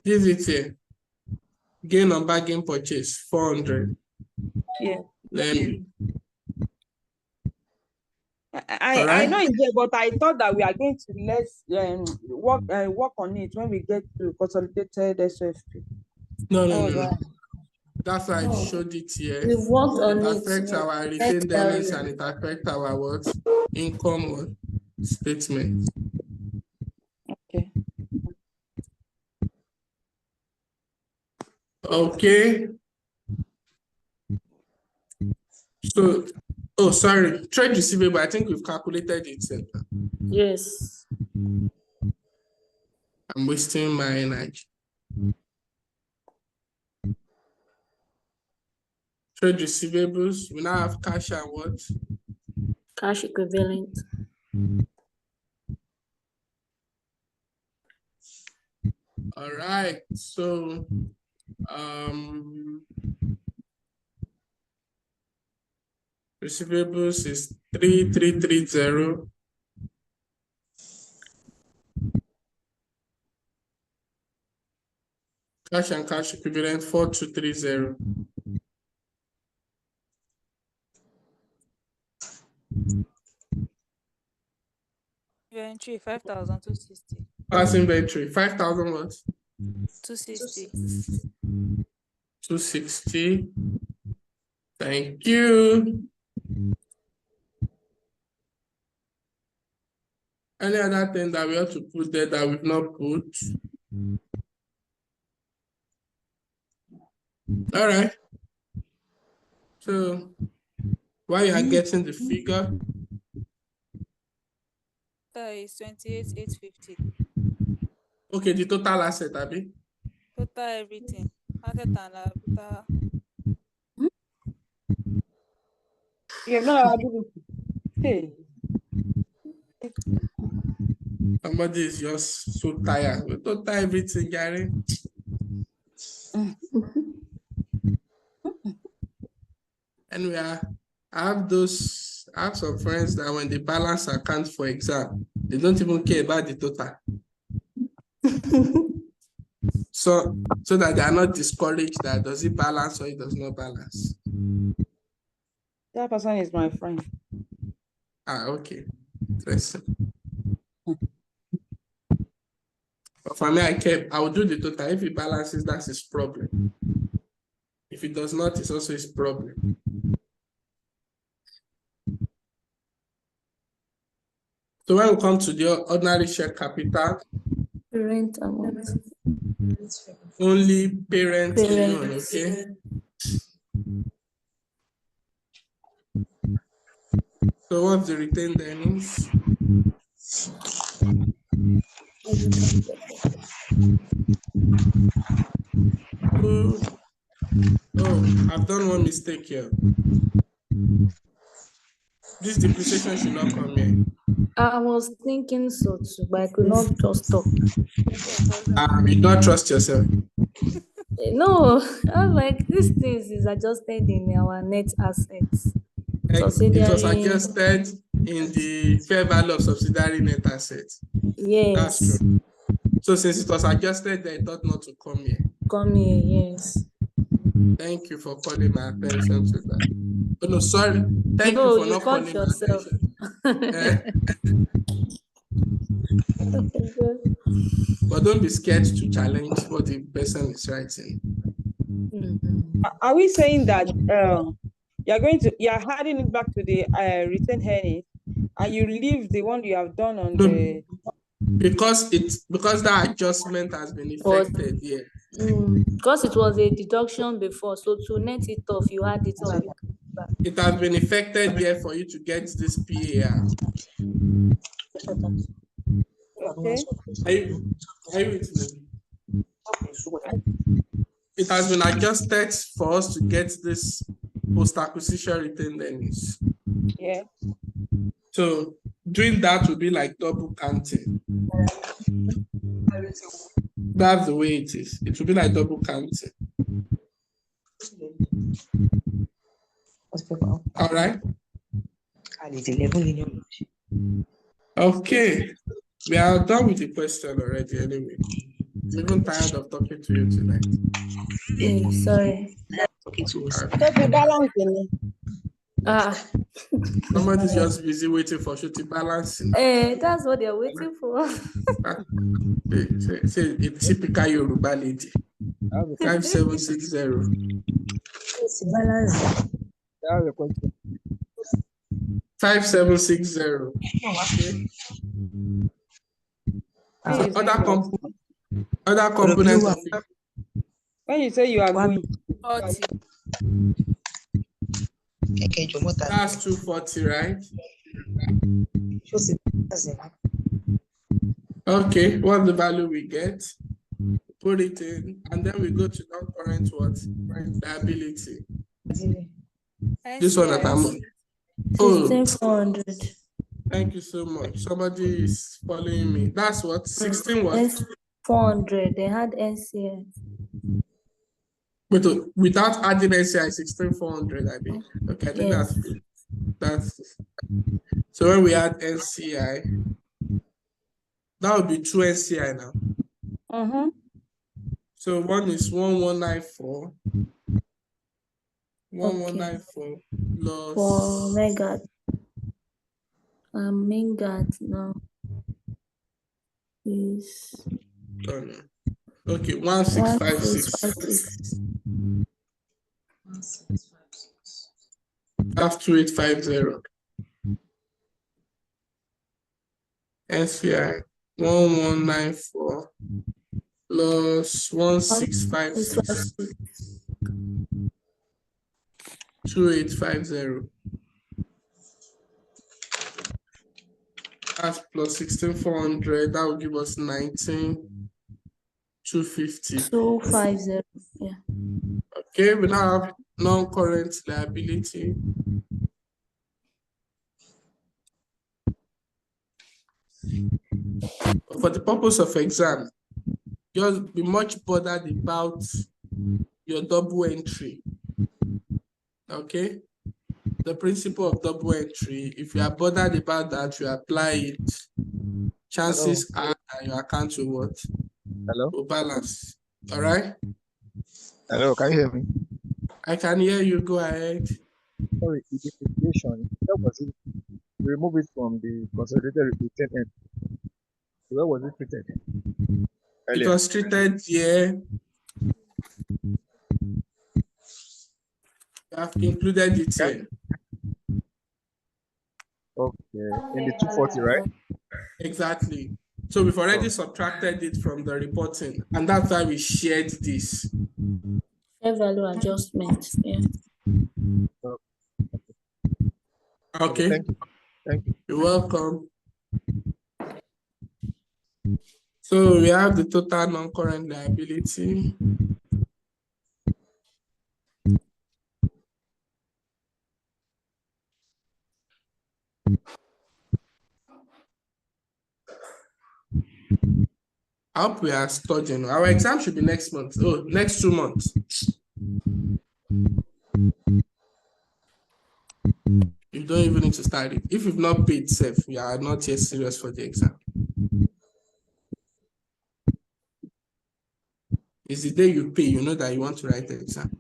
This is here. Gain on bargain purchase 400. Yeah. Let me. I know it's there, but I thought that we are going to work on it when we get to consolidated SFP. No. That's why I showed it here. We've worked on it. it. Affects our retained earnings and it affects our what? Income statement. Okay. Okay. So, oh, sorry. Trade receivable, I think we've calculated it. Yes. I'm wasting my energy. Trade receivables, we now have cash and what? Cash equivalent. All right, so receivables is 3330. Cash and cash equivalent 4230. Inventory 5,260. Pass inventory 5,000 what? 260. 260. Thank you. Any other thing that we have to put there that we've not put? All right. So while you are getting the figure, That is 28,850. okay, the total asset, Abby. Total everything. Asset and liability. You have no ability. Hey. Somebody is just so tired. We total everything, Gary. And I have some friends that when they balance account for exam, they don't even care about the total. so that they are not discouraged that does it balance or it does not balance. That person is my friend. Okay. Interesting. But for me, I will do the total. If it balances, that's his problem. If it does not, it's also his problem. So when we come to the ordinary share capital, Parent amount. only parent alone, okay? So what's the retained earnings? Oh, I've done one mistake here. This depreciation should not come here. I was thinking so too, but I could not just stop. You don't trust yourself. No, I was like, these things is adjusted in our net assets. It was Subsidiary. adjusted in the fair value of subsidiary net assets. Yes. That's true. So since it was adjusted, they thought not to come here. Come here, yes. Thank you for calling my attention to that. Oh, no, sorry. Thank you for not calling yourself. my attention. But don't be scared to challenge what the person is writing. Are we saying that you're adding it back to the retained earnings and you leave the one you have done on No, the. because that adjustment has been Was effected here. because it was a deduction before, so to net it off, you had it up. It has been effected here for you to get this PAR. Okay. Are you with me? It has been adjusted for us to get this post-acquisition retained earnings. Yeah. So doing that would be like double counting. That's the way it is. It will be like double counting. All right. Okay. We are done with the question already anyway. I'm even tired of talking to you tonight. Sorry. Somebody's just busy waiting for you to balance. That's what they're waiting for. Say a typical Yoruba lady. 5760. I have a question. 5760. Okay. Other components of it. When you say you are going, 40. That's 240, right? Okay, what's the value we get? Put it in, and then we go to non-current what? Liability. This one that I'm. Oh, 16,400. thank you so much. Somebody is following me. That's what? 16 what? 400. They had NCS. But without adding NCI, 16,400, I mean. Okay, I think Yes. that's. So when we add NCI, that would be 2 NCI now. So one is 1194. 1194 plus. For Megat. Megat now is. Okay, 1656. That's 2850. NCI 1194 plus 1656. 2850. That's plus 16400. That will give us 19,250. 250. Yeah. Okay, we now have non-current liability. For the purpose of exam, just be much bothered about your double entry. Okay? The principle of double entry, if you are bothered about that, you apply it. Chances are that your account will what? Will balance. All right? Hello, can you hear me? I can hear you. Go ahead. Sorry, the depreciation, that was it. Remove it from the consolidated retained earnings. Where was it treated? It was treated here. You have included it here. Okay, in the 240, right? Exactly. So we've already subtracted it from the reporting, and that's why we shared this. Fair value adjustment. Yeah. Okay. Thank you. Thank you. You're welcome. So we have the total non-current liability. I hope we are studying. Our exam should be next month. Oh, next 2 months. You don't even need to start it. If you've not paid safe, you are not yet serious for the exam. It's the day you pay, you know that you want to write the exam.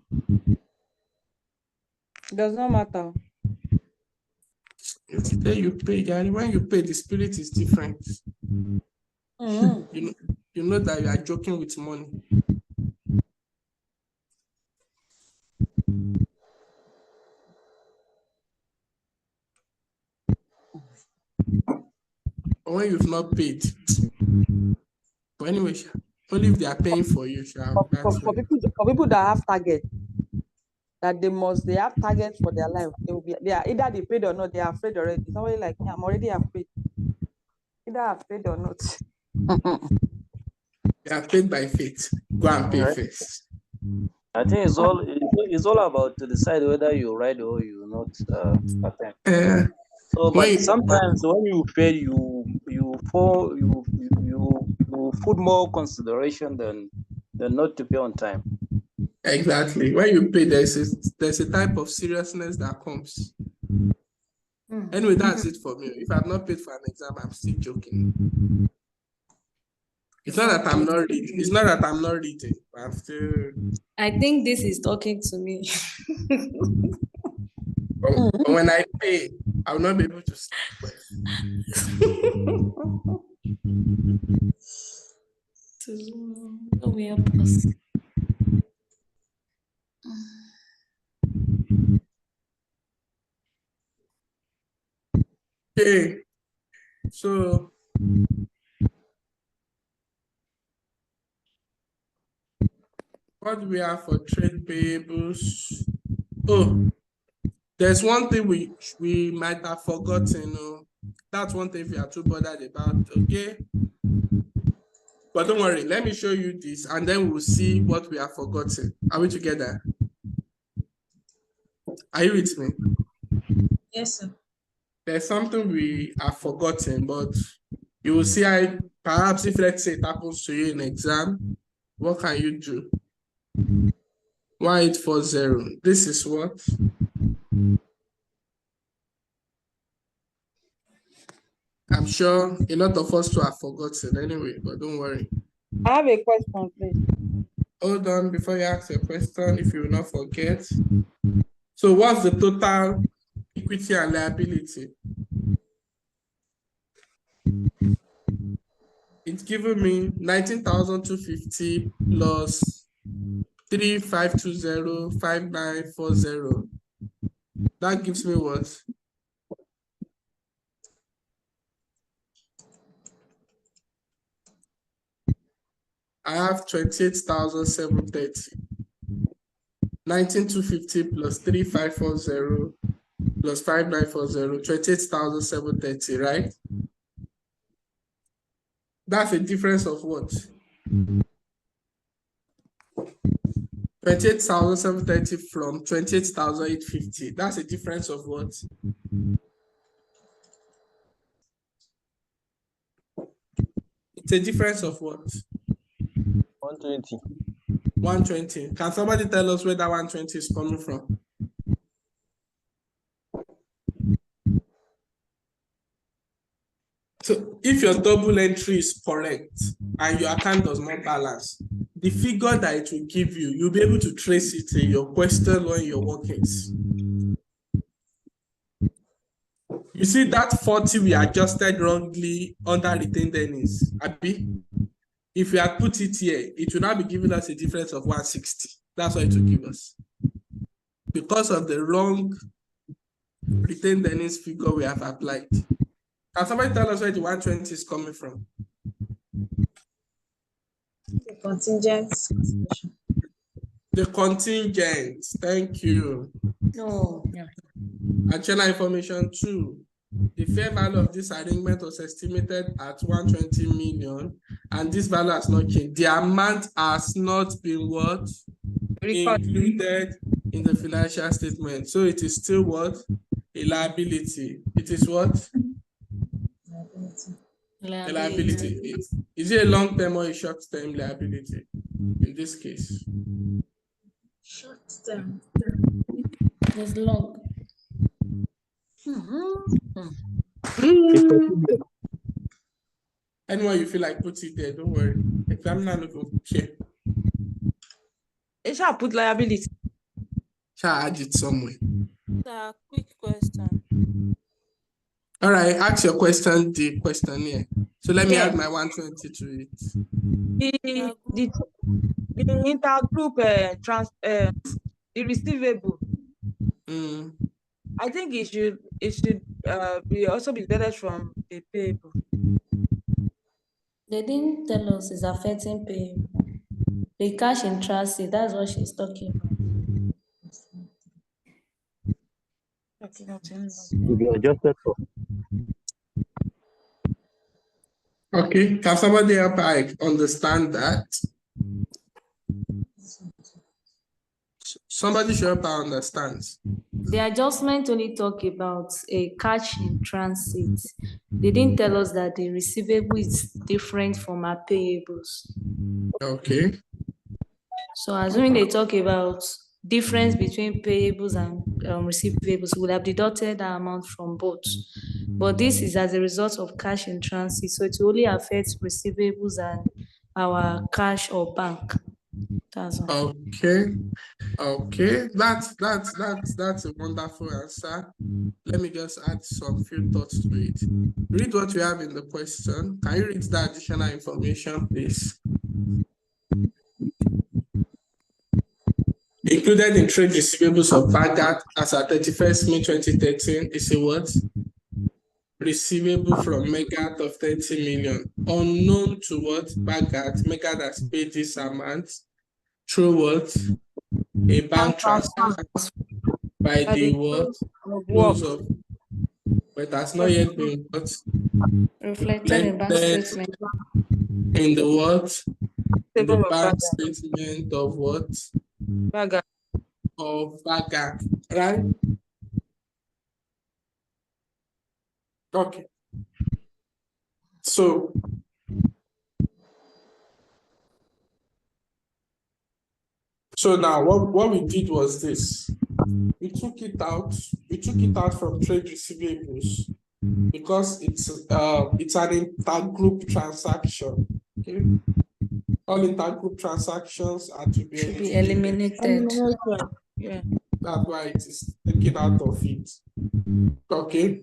does not matter. It's the day you pay, Gary. When you pay, the spirit is different. You know that you are joking with money. But when you've not paid. But anyway, only if they are paying for you. For people that have target, that they have targets for their life. They are either they paid or not, they are afraid already. Somebody like me, I'm already afraid. Either afraid or not. They are paid by faith. Go and pay first. I think it's all about to decide whether you ride or you not attend. So, but sometimes when you pay, you put more consideration than not to pay on time. Exactly. When you pay, there's a type of seriousness that comes. Anyway, that's it for me. If I've not paid for an exam, I'm still joking. It's not that I'm not reading. It's not that I'm not reading. I'm still. I think this is talking to me. But when I pay, I will not be able to sleep well. We help us. Okay, so what do we have for trade payables? Oh, there's one thing we might have forgotten. That's one thing we are too bothered about. Okay, but don't worry. Let me show you this, and then we'll see what we have forgotten. Are we together? Are you with me? Yes, sir. There's something we have forgotten, but you will see perhaps if, let's say, it happens to you in exam, what can you do? 1840. This is what? I'm sure a lot of us too have forgotten anyway, but don't worry. I have a question, please. Hold on before you ask your question, if you will not forget. So what's the total equity and liability? It's giving me 19,250 plus 3520 5940. That gives me what? I have 28,730. 19,250 plus 3540 plus 5940, 28,730, right? That's a difference of what? 28,730 from 28,850. That's a difference of what? It's a difference of what? 120. 120. Can somebody tell us where that 120 is coming from? So if your double entry is correct and your account does not balance, the figure that it will give you, you'll be able to trace it in your question or in your workings. You see that 40 we adjusted wrongly under retained earnings, Abi? If we had put it here, it would now be giving us a difference of 160. That's what it will give us. Because of the wrong retained earnings figure we have applied. Can somebody tell us where the 120 is coming from? The contingent. The contingent. Thank you. No. Yeah. Additional information 2. The fair value of this arrangement was estimated at 120 million, and this value has not changed. The amount has not been what? Included in the financial statement. So it is still what? A liability. It is what? A liability. Is it a long-term or a short-term liability in this case? Short-term. It's long. Anyone you feel like put it there, don't worry. Examiner no go care. It shall put liability. Shall add it somewhere. Sir, quick question. All right, ask your question, the questionnaire. So let me add my 120 to it. The intergroup the receivable. I think it should be also be deducted from the payable. They didn't tell us it's affecting pay. The cash in transit, that's what she's talking about. To be adjusted for. Okay, can somebody help I understand that? Somebody should help I understand. The adjustment only talk about a cash in transit. They didn't tell us that the receivable is different from our payables. Okay. So assuming they talk about difference between payables and receivables, we would have deducted that amount from both. But this is as a result of cash in transit, so it will only affect receivables and our cash or bank. That's all. Okay. Okay. That's a wonderful answer. Let me just add some few thoughts to it. Read what you have in the question. Can you read the additional information, please? Included in trade receivables of Bagat as at 31st May 2013 is a what? Receivable from Megat of 30 million. Unknown to what? Bagat. Megat has paid this amount through what? A bank transfer by the what? Close of, but has not yet been what? Reflected in bank statement. In the what? In the bank statement of what? Bagat. Of Bagat, right? Okay. So now what we did was this. We took it out from trade receivables because it's an intergroup transaction. Okay. All intergroup transactions are to be eliminated. Yeah. That's why it is taken out of it. Okay.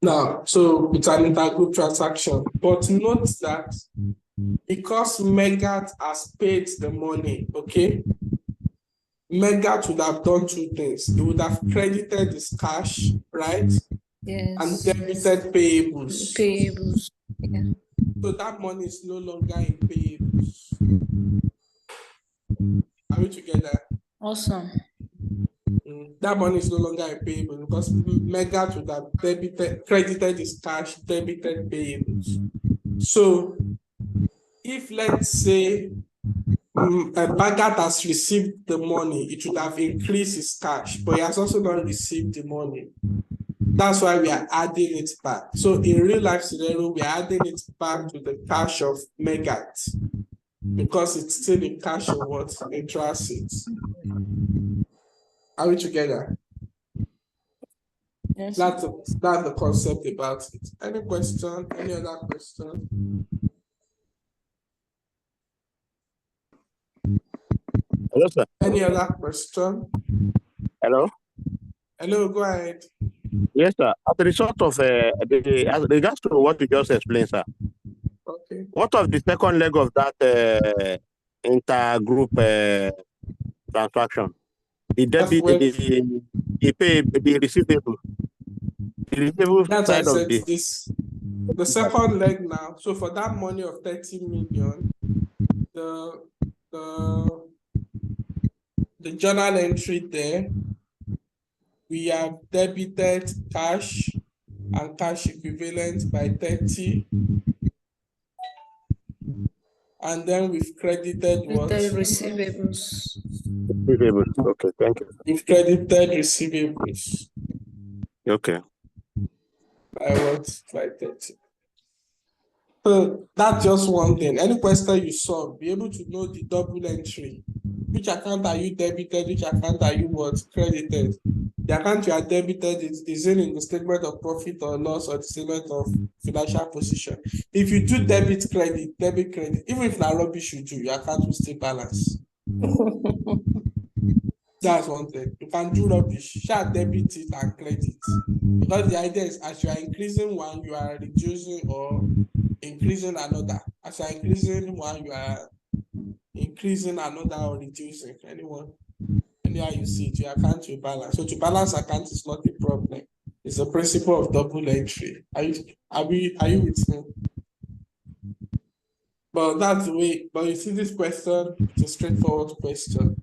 Now, so it's an intergroup transaction, but note that because Megat has paid the money, okay, Megat would have done two things. It would have credited his cash, right? Yes. And debited payables. Payables. Yeah. So that money is no longer in payables. Are we together? Awesome. That money is no longer in payables because Megat would have credited his cash, debited payables. So if, let's say, Bagat has received the money, it would have increased his cash, but he has also not received the money. That's why we are adding it back. So in real life scenario, we are adding it back to the cash of Megat because it's still in cash of what? In transit. Are we together? Yes. That's the concept about it. Any question? Any other question? Hello, sir. Any other question? Hello. Hello, go ahead. Yes, sir. As a result of as regards to what you just explained, sir. Okay. What of the second leg of that intergroup transaction? The debit, the receivable. The receivable That's side I of said this. The second leg now. So for that money of 30 million, the journal entry there, we have debited cash and cash equivalent by 30. And then we've credited what? Receivables. Receivables. Okay, thank you. We've credited receivables. Okay. By what? By 30. So that's just one thing. Any question you solve, be able to know the double entry. Which account are you debited? Which account are you what? Credited? The account you are debited is in the statement of profit or loss or the statement of financial position. If you do debit credit, even if not rubbish you do, your account will still balance. That's one thing. You can do rubbish, shall debit it and credit. Because the idea is as you are increasing one, you are reducing or increasing another. As you are increasing one, you are increasing another or reducing. Anyhow you see it, your account will balance. So to balance account is not a problem. It's the principle of double entry. Are you with me? But that's the way. But you see, this question, it's a straightforward question.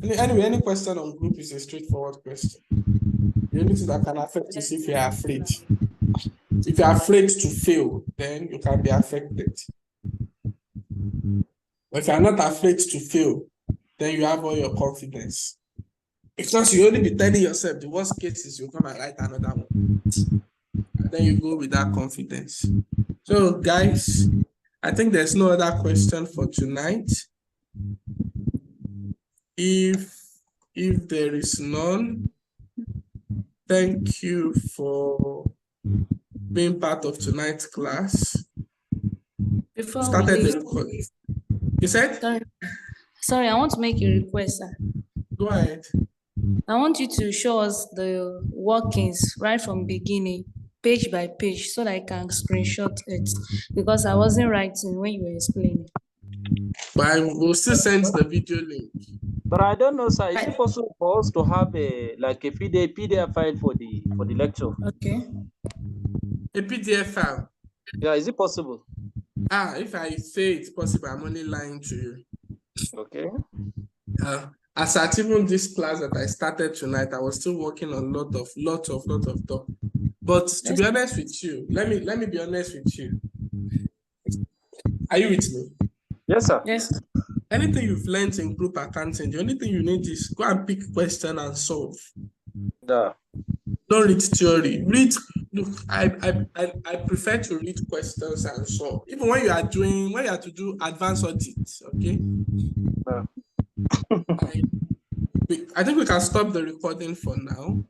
Anyway, any question on group is a straightforward question. The only thing that can affect is if you're afraid. If you're afraid to fail, then you can be affected. But if you're not afraid to fail, then you have all your confidence. Because you only be telling yourself the worst case is you come and write another one. And then you go with that confidence. So, guys, I think there's no other question for tonight. If there is none, thank you for being part of tonight's class. Before Started we the recording. You said? Sorry, I want to make a request, sir. Go ahead. I want you to show us the workings right from beginning, page by page, so that I can screenshot it, because I wasn't writing when you were explaining. But I will still send the video link. But I don't know, sir. Is it possible for us to have a PDF file for the lecture? Okay. A PDF file. Yeah, is it possible? If I say it's possible, I'm only lying to you. Okay. As at even this class that I started tonight, I was still working on lot of stuff. But to be honest with you, let me be honest with you. Are you with me? Yes, sir. Yes. Anything you've learned in group accounting, the only thing you need is go and pick question and solve. Yeah. Don't read theory. Look, I prefer to read questions and solve. Even when you have to do advanced audits, okay? Yeah. I think we can stop the recording for now.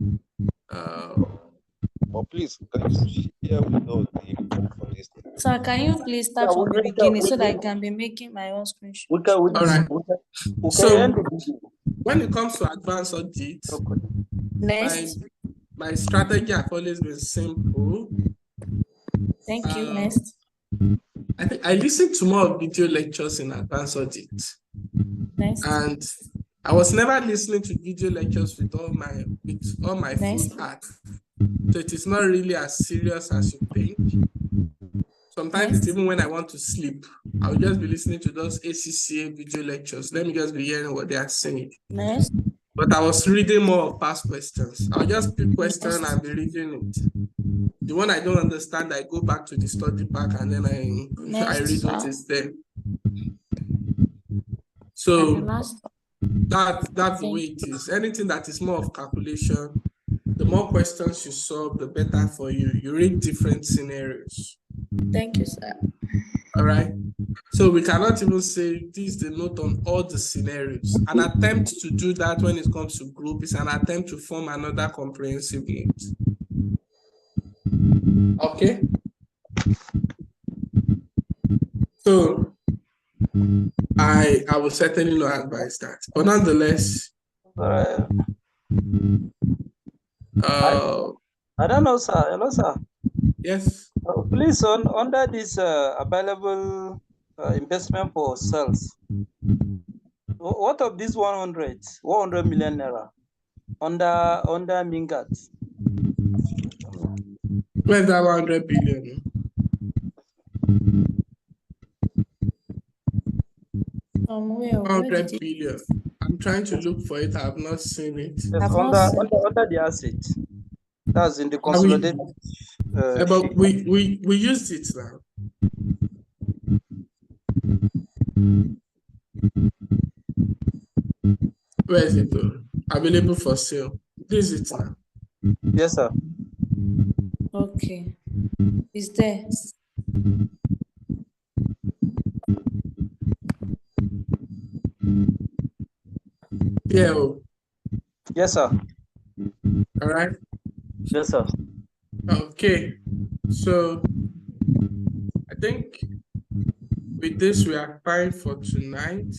But please, can you share with us the info for this? Sir, can you please start from the beginning so that I can be making my own screenshot? All right. So when it comes to advanced audits, next. My strategy has always been simple. Thank you. Next. I think I listened to more video lectures in advanced audit. Next. And I was never listening to video lectures with all my full heart. So it is not really as serious as you think. Sometimes it's even when I want to sleep, I'll just be listening to those ACCA video lectures. Let me just be hearing what they are saying. Next. But I was reading more of past questions. I'll just pick question and be reading it. The one I don't understand, I go back to the study pack and then I read what is there. So that's the way it is. Anything that is more of calculation, the more questions you solve, the better for you. You read different scenarios. Thank you, sir. All right. So we cannot even say this is the note on all the scenarios. An attempt to do that when it comes to group is an attempt to form another comprehensive note. Okay. So I will certainly not advise that. But nonetheless, I don't know, sir. Hello, sir. Yes. Please, under this available investment for sales, what of this 100 million naira under Mingat? Where's that 100 billion? Where 100 billion. I'm trying to look for it. I have not seen it. Yes, under the asset. That's in the consolidated. But we used it now. Where is it though? Available for sale. This is it now. Yes, sir. Okay. Is there? Yeah. Yes, sir. All right. Yes, sir. Okay. So I think with this we are fine for tonight.